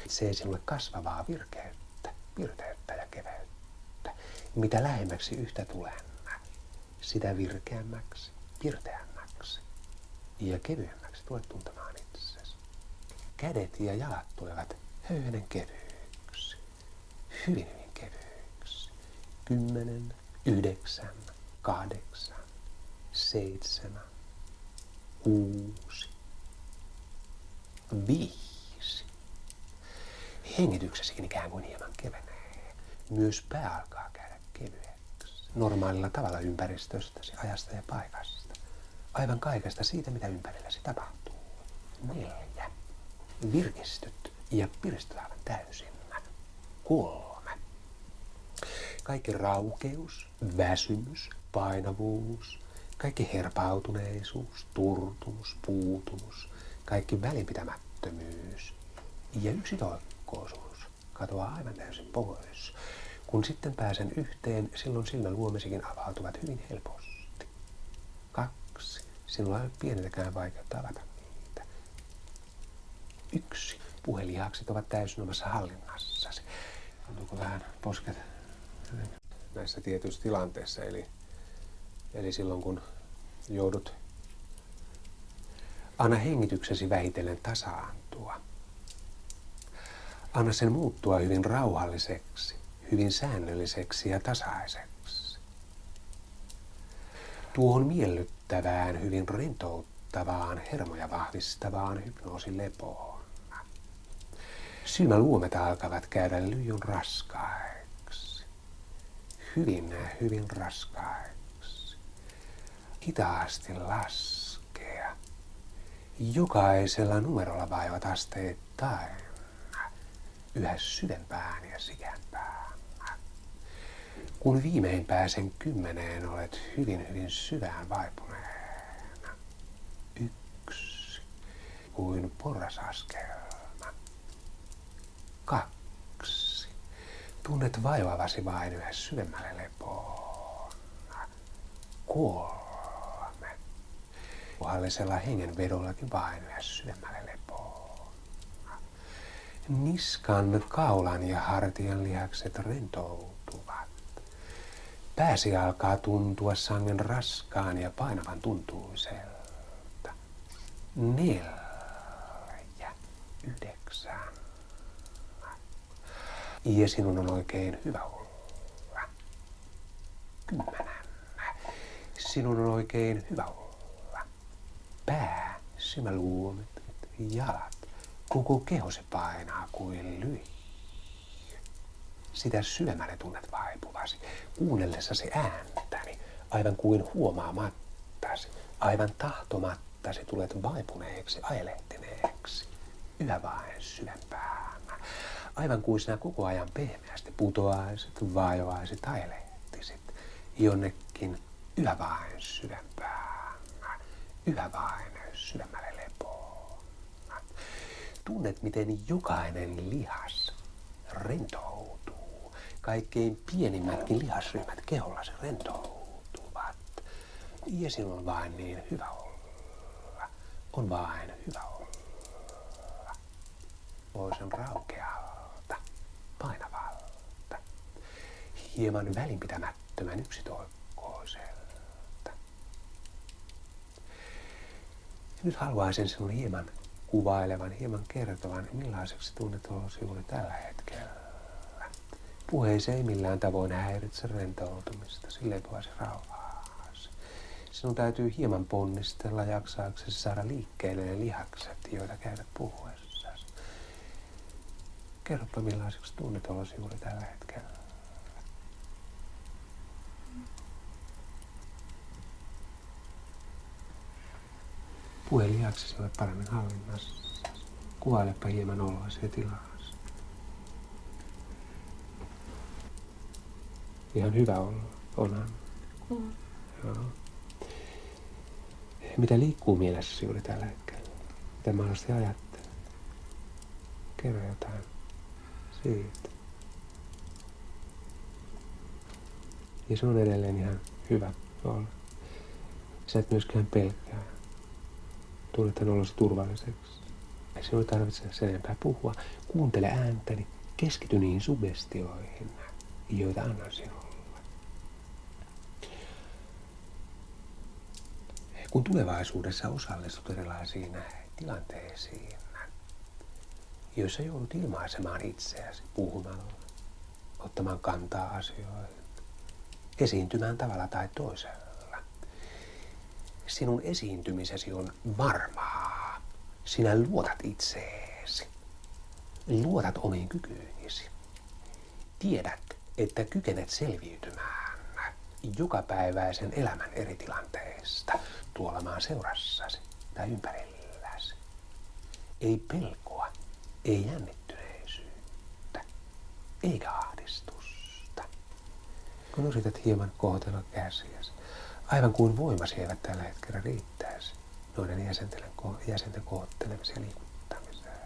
A: Se sinulle kasvavaa virkeyttä, pirteyttä ja keveyttä. Mitä lähemmäksi yhtä tulen, sitä virkeämmäksi, pirteämmäksi ja kevyemmäksi tulet tuntemaan itsesi. Kädet ja jalat tulevat höyhenen kevyiksi, hyvin kevyiksi. 10, 9, 8, 7, 6, 5. Hengityksesikin ikään kuin hieman kevenee. Myös pää alkaa käydä kevyeksi. Normaalilla tavalla ympäristöstäsi, ajasta ja paikasta. Aivan kaikesta siitä, mitä ympärilläsi tapahtuu. 4. Virkistyt ja piristyt aivan täysin. 3. Kaikki raukeus, väsymys, painavuus, kaikki herpautuneisuus, turtumus, puutumus, kaikki välinpitämättömyys ja yksitoikkoisuus katoaa aivan täysin pois. Kun sitten pääsen yhteen, silloin silmän luomisikin avautuvat hyvin helposti. 2. Sinulla ei ole pienetäkään vaikeutta avata niitä. 1. Puhelihakset ovat täysin omassa hallinnassasi. Tuntuuko vähän posket näissä tietyissä tilanteissa, eli silloin kun joudut, anna hengityksesi vähitellen tasaantua. Anna sen muuttua hyvin rauhalliseksi, hyvin säännölliseksi ja tasaiseksi. Tuohon miellyttävään, hyvin rentouttavaan, hermoja vahvistavaan hypnoosilepoon. Silmäluomet alkavat käydä lyijyn raskaiksi. Hyvin raskaiksi. Hitaasti laskea. Jokaisella numerolla vaivat asteittain yhä syvempään ja sikempään. Kun viimein pääsen 10, olet hyvin syvään vaipuneena. 1. Kuin porrasaskelma. 2. Tunnet vaivavasi vain yhä syvemmälle lepoon. 3. Puhallisella hengenvedollakin vain yhä syvemmälle lepoon. Niskan, kaulan ja hartian lihakset rentoutuvat. Pääsi alkaa tuntua sangen raskaan ja painavan tuntuiselta. 4, 9. Ja sinun on oikein hyvä olla. 10. Sinun on oikein hyvä olla. Pää, silmäluomet, jalat. Koko kehosi painaa kuin lyijy. Sitä syvemmälle tunnet vaipuvasi, kuunnellessasi ääntäni, aivan kuin huomaamattasi, aivan tahtomattasi tulet vaipuneeksi, ajelehtineeksi, yhä vain syvempään. Aivan kuin sinä koko ajan pehmeästi putoaisit, vajoaisit, ajelehtisit jonnekin yhä vain syvempään, yhä vain syvemmälle lepoon. Tunnet, miten jokainen lihas rentoutuu. Kaikkein pienimmätkin lihasryhmät kehollasi rentoutuvat. Ja sinun on vain niin hyvä olla. On vain hyvä olla. Poisen raukealta, painavalta, hieman välinpitämättömän yksitoikkoiselta. Nyt haluaisin sinun hieman kuvailevan, hieman kertovan, millaiseksi tunnet olosi juuri tällä hetkellä. Puheisi ei millään tavoin häiritse rentoutumista, sille lepoasi rauhaasi. Sinun täytyy hieman ponnistella jaksaaksesi saada liikkeelle ne lihakset, joita käytät puhuessasi. Kerropa millaiseksi tunnet olosi juuri tällä hetkellä. Puhe lihaksesi ole paremmin hallinnassa. Kuvailepa hieman oloasi ja tilaa. Ihan hyvä olla, onhan. Joo. Mitä liikkuu mielessäsi juuri tällä hetkellä? Mitä mahdollisesti ajattelet? Kerro jotain siitä. Ja se on edelleen ihan hyvä olla. Sä et myöskään pelkää. Tunnet olosi turvalliseksi. Ei sinun tarvitse sen enempää puhua. Kuuntele ääntäni. Keskity niihin suggestioihin, joita annan sinulle. Kun tulevaisuudessa osallistut erilaisiin tilanteisiin, joissa joudut ilmaisemaan itseäsi puhumalla, ottamaan kantaa asioihin, esiintymään tavalla tai toisella. Sinun esiintymisesi on varmaa. Sinä luotat itseesi. Luotat omiin kykyihisi. Tiedät, että kykenet selviytymään jokapäiväisen elämän eri tilanteista tuolla maan seurassasi tai ympärilläsi. Ei pelkoa, ei jännittyneisyyttä, eikä ahdistusta. Kun yrität hieman kohotella käsiäsi, aivan kuin voimasi eivät tällä hetkellä riittäisi noiden jäsenten kohottelemiseen ja liikuttamiseen.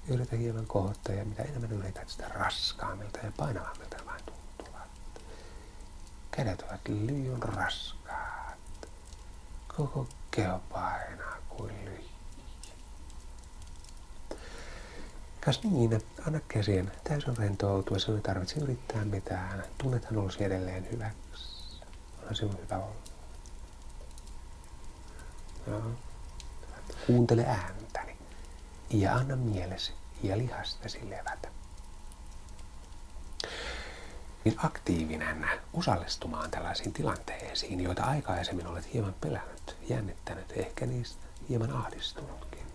A: Yritä hieman kohottaa ja mitä enemmän yrität, sitä raskaammilta ja painavammilta vain tuntuvat. Kädet ovat liian raskaat. Koko keho painaa kuin lyijy. Kas niin, anna käsien täysin rentoutua, sinun ei tarvitse yrittää mitään. Tunnethan olosi edelleen hyväksi. Onhan sinun hyvä olla. Joo. Kuuntele ääntäni ja anna mielesi ja lihastesi levätä. Aktiivinen osallistumaan tällaisiin tilanteisiin, joita aikaisemmin olet hieman pelännyt, jännittänyt, ehkä niistä hieman ahdistunutkin.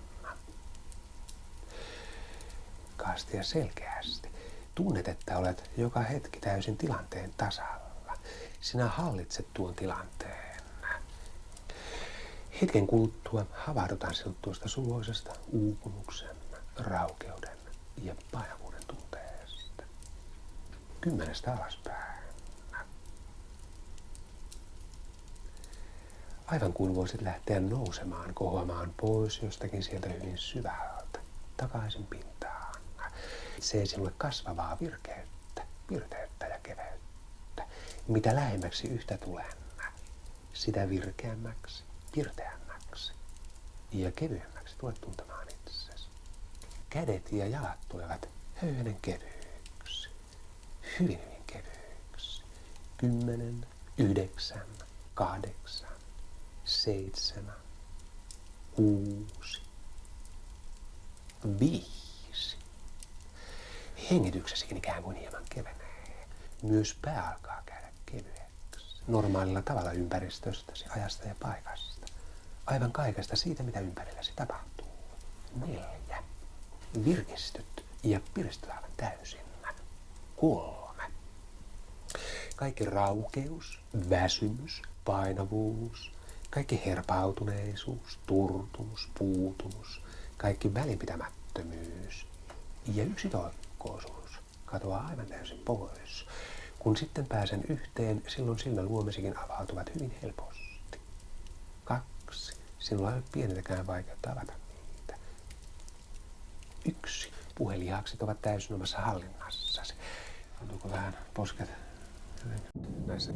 A: Kaasti ja selkeästi. Tunnet, että olet joka hetki täysin tilanteen tasalla. Sinä hallitset tuon tilanteen. Hetken kuluttua havahdutaan sinut tuosta suloisesta uupumuksen, raukeuden ja painavuuden tunteesta. 10 alaspäin. Aivan kuin voisit lähteä nousemaan, kohoamaan pois jostakin sieltä hyvin syvältä, takaisin pintaan. Se sinulle kasvavaa virkeyttä, pirteyttä ja keveyttä. Mitä lähemmäksi yhtä tulen, sitä virkeämmäksi, pirteämmäksi ja kevyemmäksi tulet tuntemaan itsesi. Kädet ja jalat tulevat höyhenen kevyiksi, hyvin kevyiksi. 10, 9, 8, 7, 6, 5. Hengityksesikin ikään kuin hieman kevenee. Myös pää alkaa käydä kevyeksi. Normaalilla tavalla ympäristöstäsi, ajasta ja paikasta. Aivan kaikesta siitä, mitä ympärilläsi tapahtuu. 4. Virkistyt ja piristyt aivan täysin. 3. Kaikki raukeus, väsymys, painavuus, kaikki herpautuneisuus, turtumus, puutumus, kaikki välinpitämättömyys ja yksitoikkoisuus katoaa aivan täysin pois. Kun sitten pääsen yhteen, silloin silmäluomisikin avautuvat hyvin helposti. 2. Sinulla ei ole pienintäkään vaikeutta avata niitä. 1. Puhelihakset ovat täysin omassa hallinnassasi. Tuntuuko vähän posket? Näissä.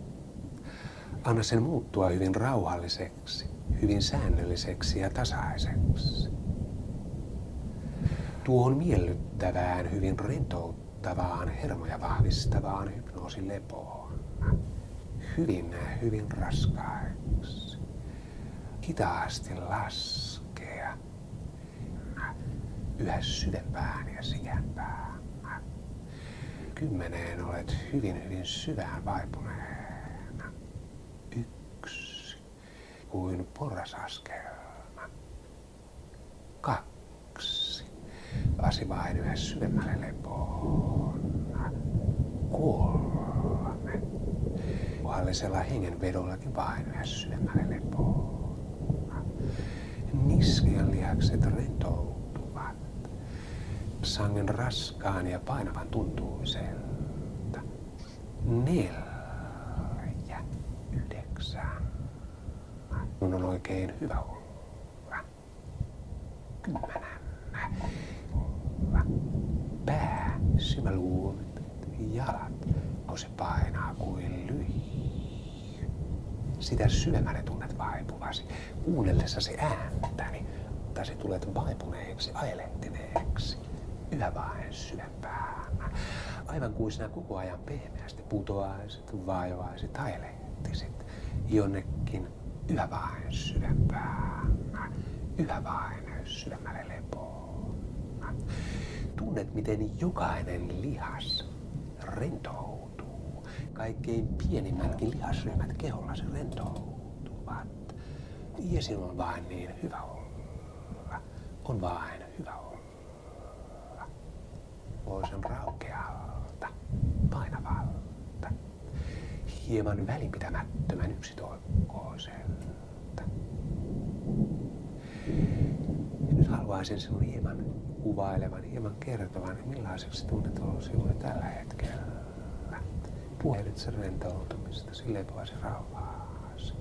A: Anna sen muuttua hyvin rauhalliseksi, hyvin säännölliseksi ja tasaiseksi. Tuohon miellyttävään, hyvin rentouttavaan, hermoja vahvistavaan hypnoosilepoon. Hyvin raskaiksi. Hitaasti laskea. Yhä syvempään ja sikempään. 10 olet hyvin syvään vaipuneena. 1. Kuin porrasaskelma. 2. Lasi vain yhä syvemmälle lepoon. 3. Puhallisella hengenvedollakin vain yhä syvemmälle lepoon. Nisken lihakset rentoutuvat. Sangen raskaan ja painavan tuntuiselta. 4. 9. Mun on oikein hyvä olla. 10. Pää, silmäluomet, jalat, kun se painaa kuin lyijy. Sitä syvemmälle tunnet vaipuvasi. Kuunnellessasi ääntäni, tai se tulet vaipuneeksi, ajelehtineeksi. Yhä vain syvempään. Aivan kuin sinä koko ajan pehmeästi putoaisit, vaivaisit, ajelehtisit jonnekin yhä vain syvempään. Yhä vain syvemmälle lepoon. Tunnet, miten jokainen lihas rentoutuu. Kaikkein pienimmätkin lihasryhmät kehollasi rentoutuvat. Ja sinulla on vain niin hyvä olla. On vain hyvä olla. Voisen raukealta, painavalta, hieman välinpitämättömän yksitoikkoiselta. Nyt haluaisin sinun hieman kuvailevan, hieman kertovan, millaiseksi tunnet olosi juuri tällä hetkellä. Puhelit rentoutumista, lepoasi rauhaasi.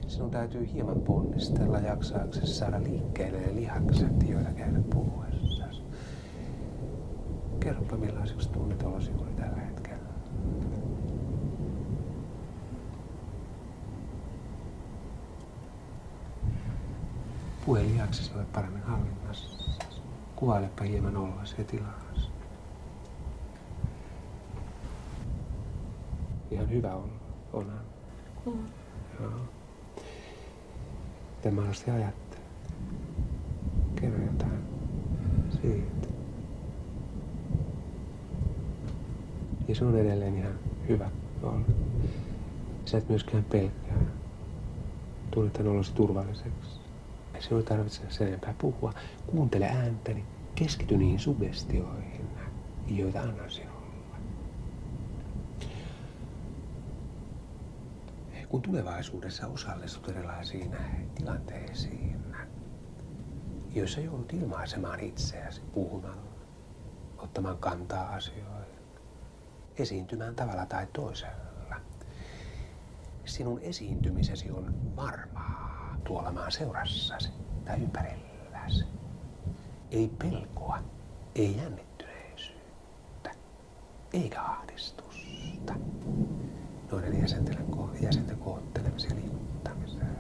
A: Sinun täytyy hieman ponnistella jaksaaksesi saada liikkeelle ne lihakset, joita käydät puhuessasi. Kerropa millaiseksi tunnet olosi juuri tällä hetkellä. Pue lihaksesi olet paremmin hallinnassa. Kuvailepa hieman oloasi ja tilaasi. Ihan hyvä olla, onhan. Joo. Mitä mahdollisesti ajattelet? Kerro jotain siitä. Ja se on edelleen ihan hyvä olla. Sä et myöskään pelkää. Tunnet olosi turvalliseksi. Sinun ei tarvitse sen enempää puhua. Kuuntele ääntäni. Keskity niihin suggestioihin, joita annan sinulle. Kun tulevaisuudessa osallistut erilaisiin tilanteisiin, joissa joudut ilmaisemaan itseäsi puhumalla, ottamaan kantaa asioihin, esiintymään tavalla tai toisella. Sinun esiintymisesi on varmaa tuolla maan seurassasi tai ympärilläsi. Ei pelkoa, ei jännittyneisyyttä, eikä ahdistusta. Noiden jäsenten kohottelemisen ja liikuttamiseen.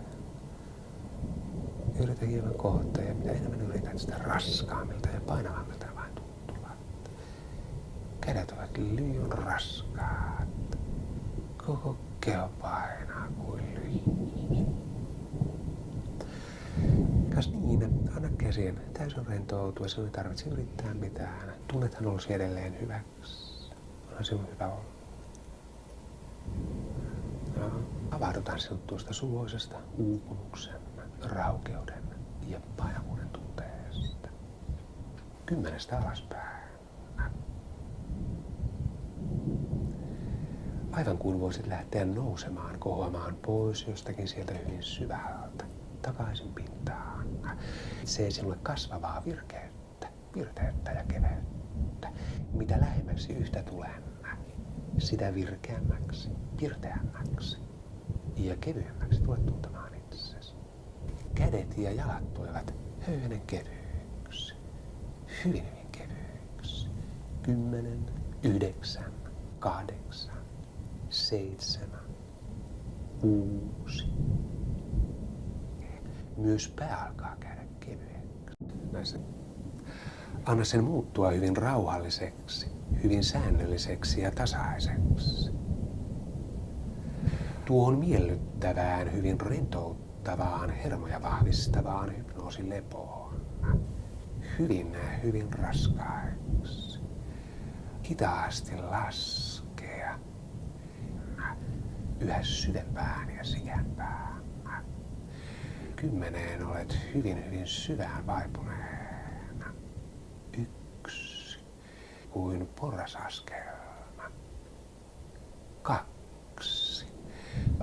A: Yritä hieman kohottaa ja mitä enemmän yrität, sitä raskaammilta ja painavammilta vain tuntuvat. Kädet ovat liian raskaat. Koko keho painaa kuin lyijy. Kas niin, anna käsien täysin rentoutua, sinun ei tarvitse yrittää mitään. Tunnethan olisi edelleen hyväksi. Onhan sinun hyvä olla. No, avaudutaan sinut tuosta suloisesta uupumuksen, raukeuden ja painavuuden tunteesta. 10 alaspäin. Aivan kuin voisit lähteä nousemaan, kohoamaan pois jostakin sieltä hyvin syvältä, takaisin pintaan. Se sinulle kasvavaa virkeyttä ja keveyttä. Mitä lähemmäksi yhtä tulen, sitä virkeämmäksi, pirteämmäksi ja kevyemmäksi tulet tuntemaan itsesi. Kädet ja jalat tulevat höyhenen kevyiksi, hyvin kevyiksi. 10, 9, 8, 7, 6. Myös pää alkaa käydä kevyeksi. Anna sen muuttua hyvin rauhalliseksi, hyvin säännölliseksi ja tasaiseksi. Tuohon miellyttävään, hyvin rentouttavaan, hermoja vahvistavaan hypnoosilepoon. Hyvin raskaiksi. Hitaasti laskea. Yhä syvempään ja sikempään. 10 olet hyvin syvään vaipuneena. 1 kuin porrasaskelma. 2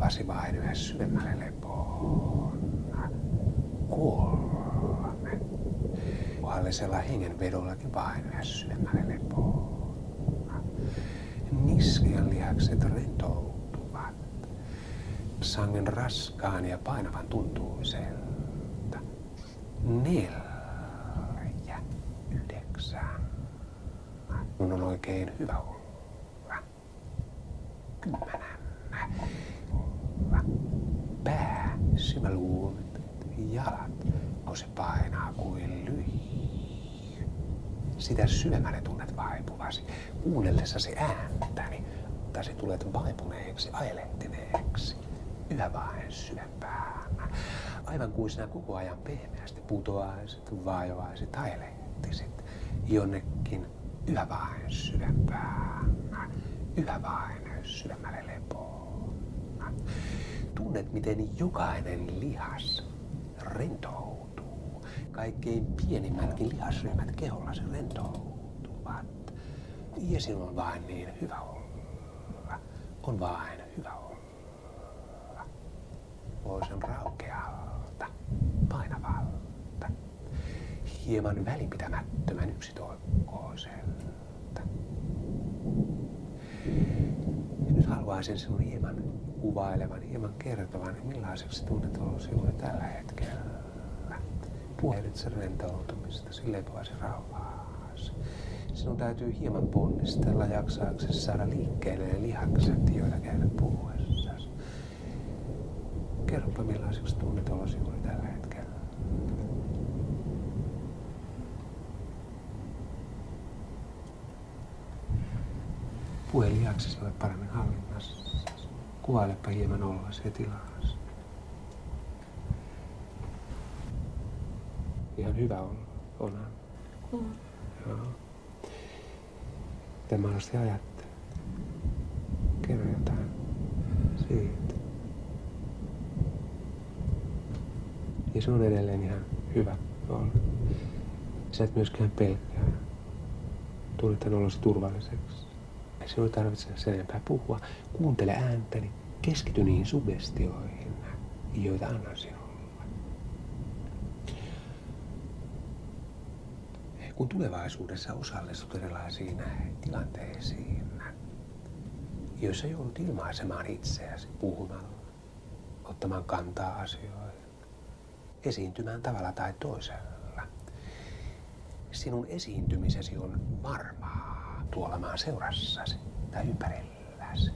A: lasi vain yhä syvemmälle lepoon. 3 puhallisella hengenvedollakin vain yhä syvemmälle lepoon. Niskan lihakset rentoutuvat. Sangen raskaan ja painavan tuntuiselta. 4, 9. Mun on oikein hyvä olla. 10. Pää, silmäluomet, jalat. Se painaa kuin lyijy. Sitä syvemmälle tunnet vaipuvasi. Kuunnellessasi ääntäni, tai tulet vaipuneeksi, ajelehtineeksi. Yhä vain syvempään. Aivan kuin sinä koko ajan pehmeästi putoaisit, vaivaisit, ajelehtisit jonnekin yhä vain syvempään. Yhä vain syvemmälle lepoon. Tunnet, miten jokainen lihas rentoutuu. Kaikkein pienimmätkin lihasryhmät kehollasi rentoutuvat. Ja sinulla on vain niin hyvä olla. On vain hyvä olla. Voisin raukealta, painavalta, hieman välinpitämättömän yksitoikkoiselta. Nyt haluaisin sinun hieman kuvailevan, hieman kertovan, millaiseksi tunnet olosi juuri tällä hetkellä. Puhelit rentoutumista, lepoasi rauhaasi. Sinun täytyy hieman ponnistella jaksaaksesi saada liikkeelle ne lihakset, joita käytät puhuessasi. Kerropa millaiseksi tunnet olosi juuri tällä hetkellä. Pue lihaksesi ole paremmin hallinnassa. Kuvailepa hieman oloasi ja tilaasi. Ihan hyvä onhan. Joo. Mitä mahdollisesti ajattelet? Kerro jotain siitä. Ja se on edelleen ihan hyvä olla. Sä et myöskään pelkää. Tunnet tämän olosi turvalliseksi. Sinun ei tarvitse sen enempää puhua. Kuuntele ääntäni. Keskity niihin suggestioihin, joita annan sinulle. Kun tulevaisuudessa osallistut erilaisiin tilanteisiin, joissa joudut ilmaisemaan itseäsi puhumalla, ottamaan kantaa asioihin, esiintymään tavalla tai toisella. Sinun esiintymisesi on varmaa tuolla maan seurassasi tai ympärilläsi.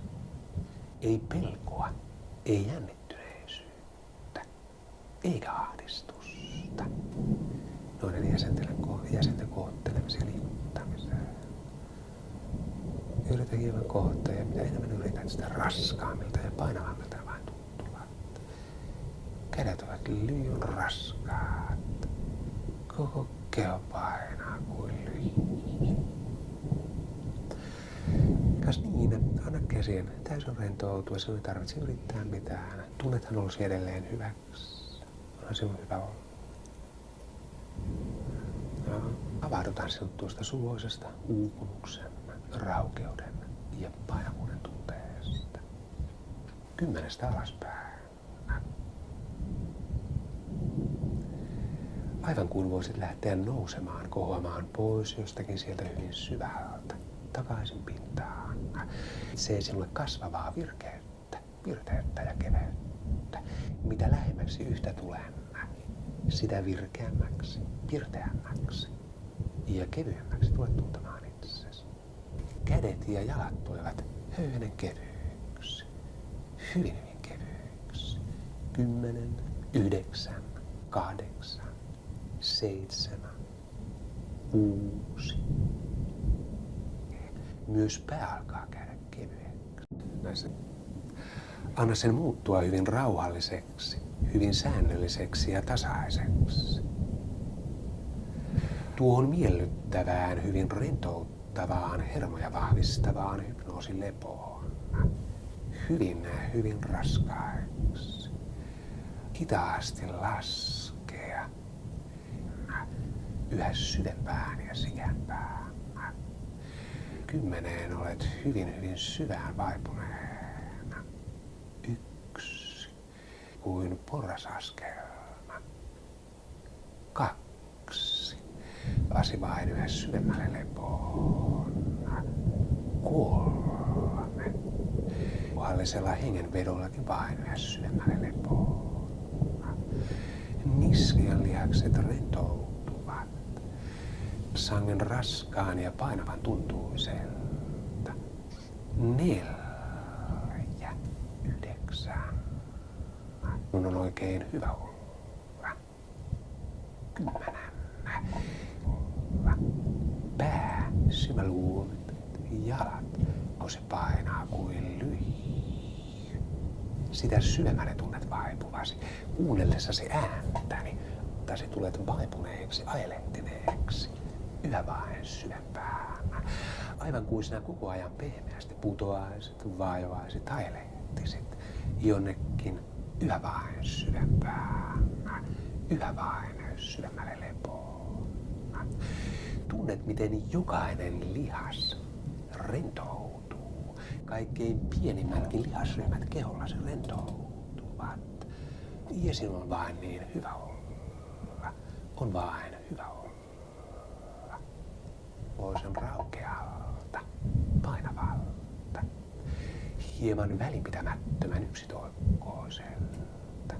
A: Ei pelkoa, ei jännittyneisyyttä, eikä ahdistusta. Noiden jäsenten koottelemisen ja liikuttamiseen. yritä hieman kohottaa ja mitä enemmän yrität, sitä raskaammilta ja painavammilta vain tuntuvat. Kädet ovat liian raskaat. Koko keho painaa kuin lyijy. Kas niin, anna käsien täysin rentoutua, sinun ei tarvitse yrittää mitään. Tunnethan olisi edelleen hyväksi. Onhan sinun hyvä olla. No, avaudutaan sinut tuosta suloisesta uupumuksen, raukeuden ja painavuuden tunteesta. 10 alaspäin. Aivan kuin voisit lähteä nousemaan, kohoamaan pois jostakin sieltä hyvin syvältä, takaisin pintaan. Se sinulle kasvavaa virteyttä ja keveyttä. Mitä lähemmäksi yhtä tulen, sitä virkeämmäksi, pirteämmäksi ja kevyemmäksi tulet tuntemaan itsesi. Kädet ja jalat tulevat höyhenen kevyiksi, hyvin kevyiksi. 10, 9, 8, 7, 6. Myös pää alkaa käydä kevyeksi. Anna sen muuttua hyvin rauhalliseksi, hyvin säännölliseksi ja tasaiseksi. Tuohon miellyttävään, hyvin rentouttavaan, hermoja vahvistavaan hypnoosilepoon. Hyvin raskaiksi. Hitaasti laskea. Yhä syvempään ja sikempään. 10 olet hyvin syvään vaipuneena. 1 kuin porrasaskelma. 2 lasi vain yhä syvemmälle lepoon. 3 puhallisella hengenvedollakin vain yhä syvemmälle lepoon. Niskan lihakset rentoutuvat. Sangen raskaan ja painavan tuntuiselta. 4, 9. Mun on oikein hyvä olla. 10. Pää, syväluumet, jalat, kun se painaa kuin lyijy. Sitä syvemmälle tunnet vaipuvasi. Kuunnellessasi ääntäni, tai tulet vaipuneeksi, ajelehtineeksi. Yhä vain syvempään. Aivan kuin sinä koko ajan pehmeästi putoaisit, vaivaisit, ajelehtisit jonnekin yhä vain syvempään. Yhä vain syvemmälle lepoon. Tunnet, miten jokainen lihas rentoutuu. Kaikkein pienimmätkin lihasryhmät kehollasi rentoutuvat. Ja sinulla on vain niin hyvä olla. On vain hyvä olla. Voisen raukealta, painavalta, hieman välinpitämättömän yksitoikkoiselta.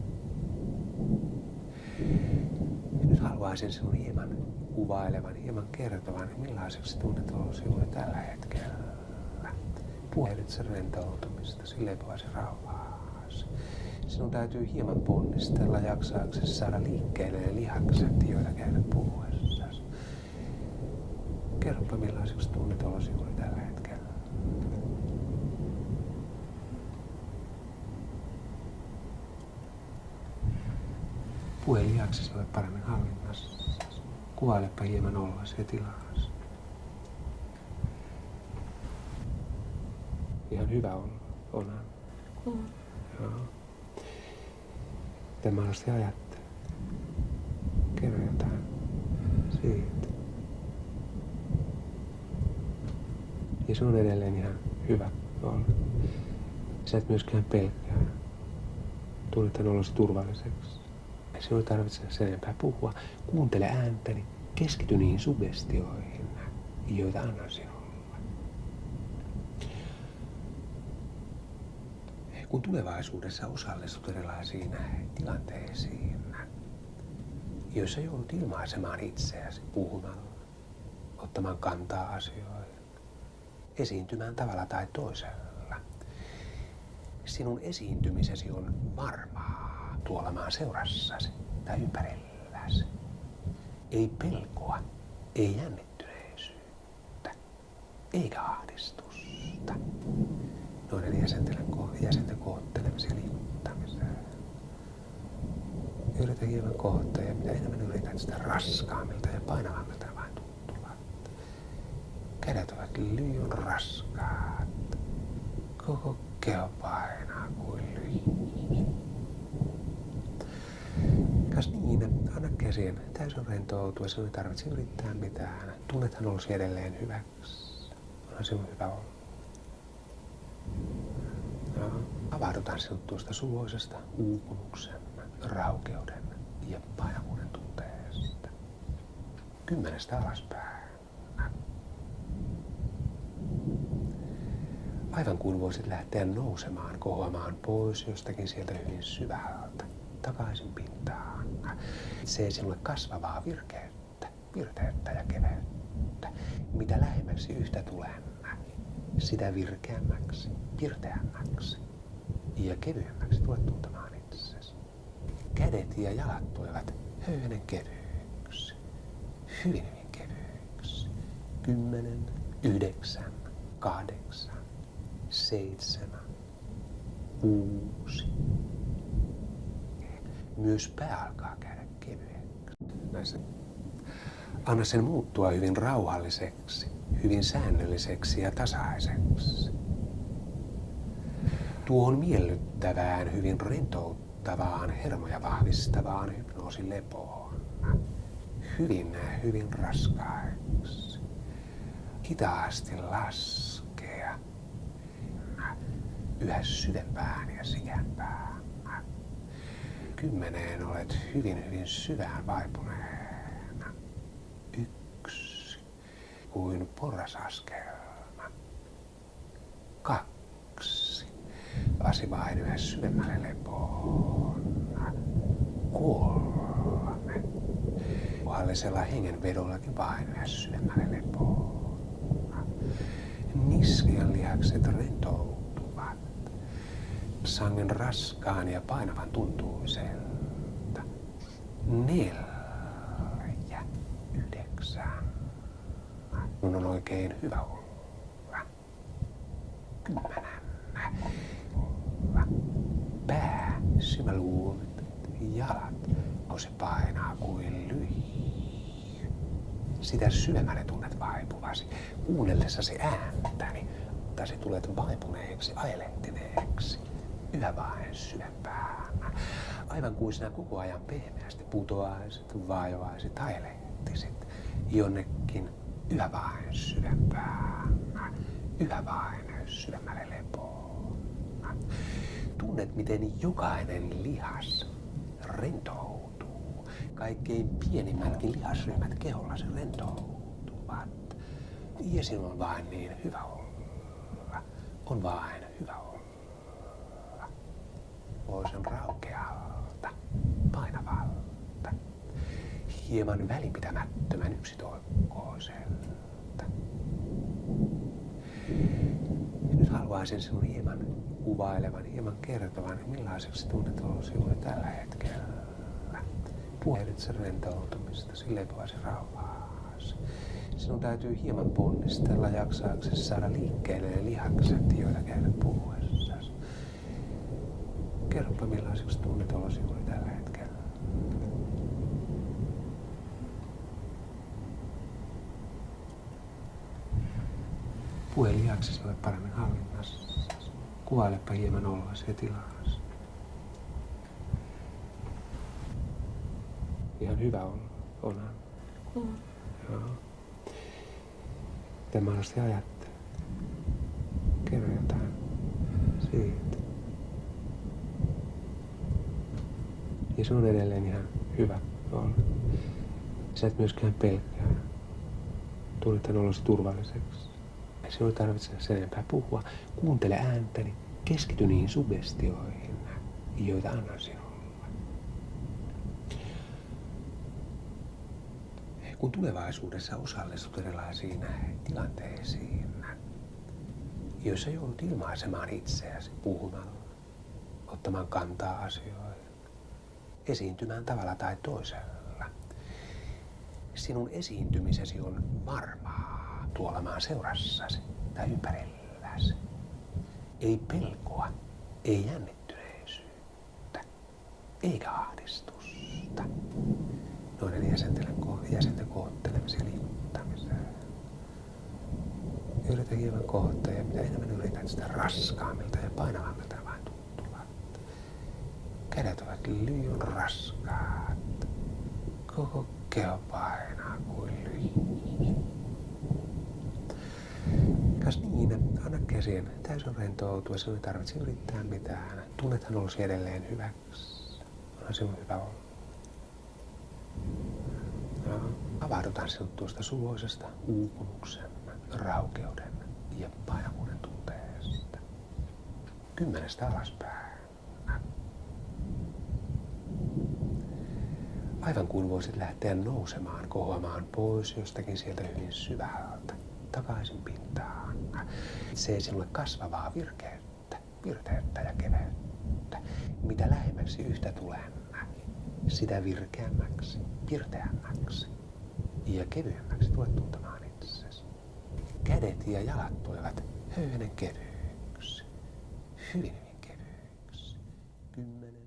A: Nyt haluaisin sinun hieman kuvailevan, hieman kertovan, millaiseksi tunnet olosi juuri tällä hetkellä. Puhelit sen rentoutumista, lepoasi rauhaasi. Sinun täytyy hieman ponnistella jaksaaksesi saada liikkeelle ne lihakset, joita käytät puhuessasi. Kerropa millaiseksi tunnet olosi juuri tällä hetkellä. Pue lihaksesi olet paremmin hallinnassa. Kuvailepa hieman oloasi ja tilaasi. Ihan hyvä onhan. Joo. Mitä mahdollisesti ajattelet? Kerro jotain siitä. Ja se on edelleen ihan hyvä olla. Sä et myöskään pelkää. Tunnet tämän olosi turvalliseksi. Sinun ei tarvitse sen enempää puhua. Kuuntele ääntäni. Keskity niihin suggestioihin, joita annan sinulle. Kun tulevaisuudessa osallistut erilaisiin tilanteisiin, joissa joudut ilmaisemaan itseäsi puhumalla, ottamaan kantaa asioihin, esiintymään tavalla tai toisella. Sinun esiintymisesi on varmaa tuolla maan seurassasi tai ympärilläsi. Ei pelkoa, ei jännittyneisyyttä, eikä ahdistusta. noiden jäsenten kohottelemiseen ja liikuttamiseen. Yritä hieman kohottaa ja mitä enemmän yrität, sitä raskaammilta ja painavammilta ne vain tuntuvat. Kädet ovat liian raskaat. Koko keho painaa kuin lyijy. Kas niin, anna käsien täysin rentoutua, sinun ei tarvitse yrittää mitään. Tunnethan olisi edelleen hyväksi. Onhan sinun hyvä olla. No, avaudutaan sinut tuosta suloisesta uupumuksen, raukeuden ja painavuuden tunteesta. 10 alaspäin. Aivan kuin voisit lähteä nousemaan, kohoamaan pois jostakin sieltä hyvin syvältä, takaisin pintaan. Se sinulle kasvavaa virteyttä ja keveyttä. Mitä lähemmäksi yhtä tulen, sitä virkeämmäksi, pirteämmäksi ja kevyemmäksi tulet tuntemaan itsesi. Kädet ja jalat tulevat höyhenen kevyiksi, hyvin kevyiksi. 10, 9, 8, 7, 6. Myös pää alkaa käydä kevyeksi. Anna sen muuttua hyvin rauhalliseksi, hyvin säännölliseksi ja tasaiseksi. Tuohon miellyttävään, hyvin rentouttavaan, hermoja vahvistavaan hypnoosilepoon. Hyvin raskaiksi. Hitaasti laskea. Yhä syvempään ja sikempään. 10 olet hyvin syvään vaipuneena. 1 kuin porrasaskelma. 2 lasi vain yhä syvemmälle lepoon. 3 puhallisella hengenvedollakin vain yhä syvemmälle lepoon. Niskien lihakset rentoutuvat. Sangen raskaan ja painavan tuntuiselta. 4, 9. Minun on oikein hyvä olla. 10. Pää, silmäluomet, jalat. Se painaa kuin lyijy. Sitä syvemmälle tunnet vaipuvasi. Kuunnellessasi ääntäni, tai tulet vaipuneeksi, ajelehtineeksi. Yhä vain syvempään. Aivan kuin sinä koko ajan pehmeästi putoaisit, vaivaisit, ajelehtisit jonnekin yhä vain syvempään. Yhä vain syvemmälle lepoon. Tunnet, miten jokainen lihas rentoutuu. Kaikkein pienimmätkin lihasryhmät kehollasi rentoutuvat. Ja sinulla on vain niin hyvä olla. On vain hyvä olla. Poisen raukealta, painavalta, hieman välinpitämättömän yksitoikkoiselta. Nyt haluaisin sinun hieman kuvailevan, hieman kertovan, millaiseksi tunnet olosi juuri tällä hetkellä. Puhelitse rentoutumista, lepoasi rauhaasi. Sinun täytyy hieman ponnistella jaksaaksesi saada liikkeelle ne lihakset, joita käytät puhuessasi. Kerropa millaiseksi tunnet olosi juuri tällä hetkellä. Pue lihaksesi ole paremmin hallinnassa. Kuvailepa hieman oloasi ja tilaasi. Ihan hyvä onhan. Joo. Mitä mahdollisesti ajattelet? Kerro jotain siitä. Ja se on edelleen ihan hyvä olla. Sä et myöskään pelkää. Tunnet tämän olosi turvalliseksi. Sinun ei tarvitse sen enempää puhua. Kuuntele ääntäni. Keskity niihin suggestioihin, joita annan sinulle. Kun tulevaisuudessa osallistut erilaisiin tilanteisiin, joissa joudut ilmaisemaan itseäsi puhumalla, ottamaan kantaa asioihin, esiintymään tavalla tai toisella. Sinun esiintymisesi on varmaa tuolla maan seurassasi tai ympärilläsi. Ei pelkoa, ei jännittyneisyyttä, eikä ahdistusta. Noiden jäsenten kohottelemiseen ja liikuttamiseen. Yritä hieman kohottaa ja mitä enemmän yrität, sitä raskaammilta ja painavammilta ne vain tuntuvat. Kädet ovat liian raskaat. Koko keho painaa kuin lyijy. Kas niin, anna käsien täysin rentoutua, sinun ei tarvitse yrittää mitään. Tunnethan olosi edelleen hyväksi. Onhan sinun hyvä olla. Avaudutaan sinut tuosta suloisesta uupumuksen, raukeuden ja painavuuden tunteesta. 10 alaspäin. Aivan kuin voisit lähteä nousemaan, kohoamaan pois jostakin sieltä hyvin syvältä, takaisin pintaan. Se sinulle kasvavaa virteyttä ja keveyttä. Mitä lähemmäksi yhtä tulen, sitä virkeämmäksi, pirteämmäksi ja kevyemmäksi tulet tuntemaan itsesi. Kädet ja jalat tulevat höyhenen kevyiksi, hyvin kevyiksi. 10.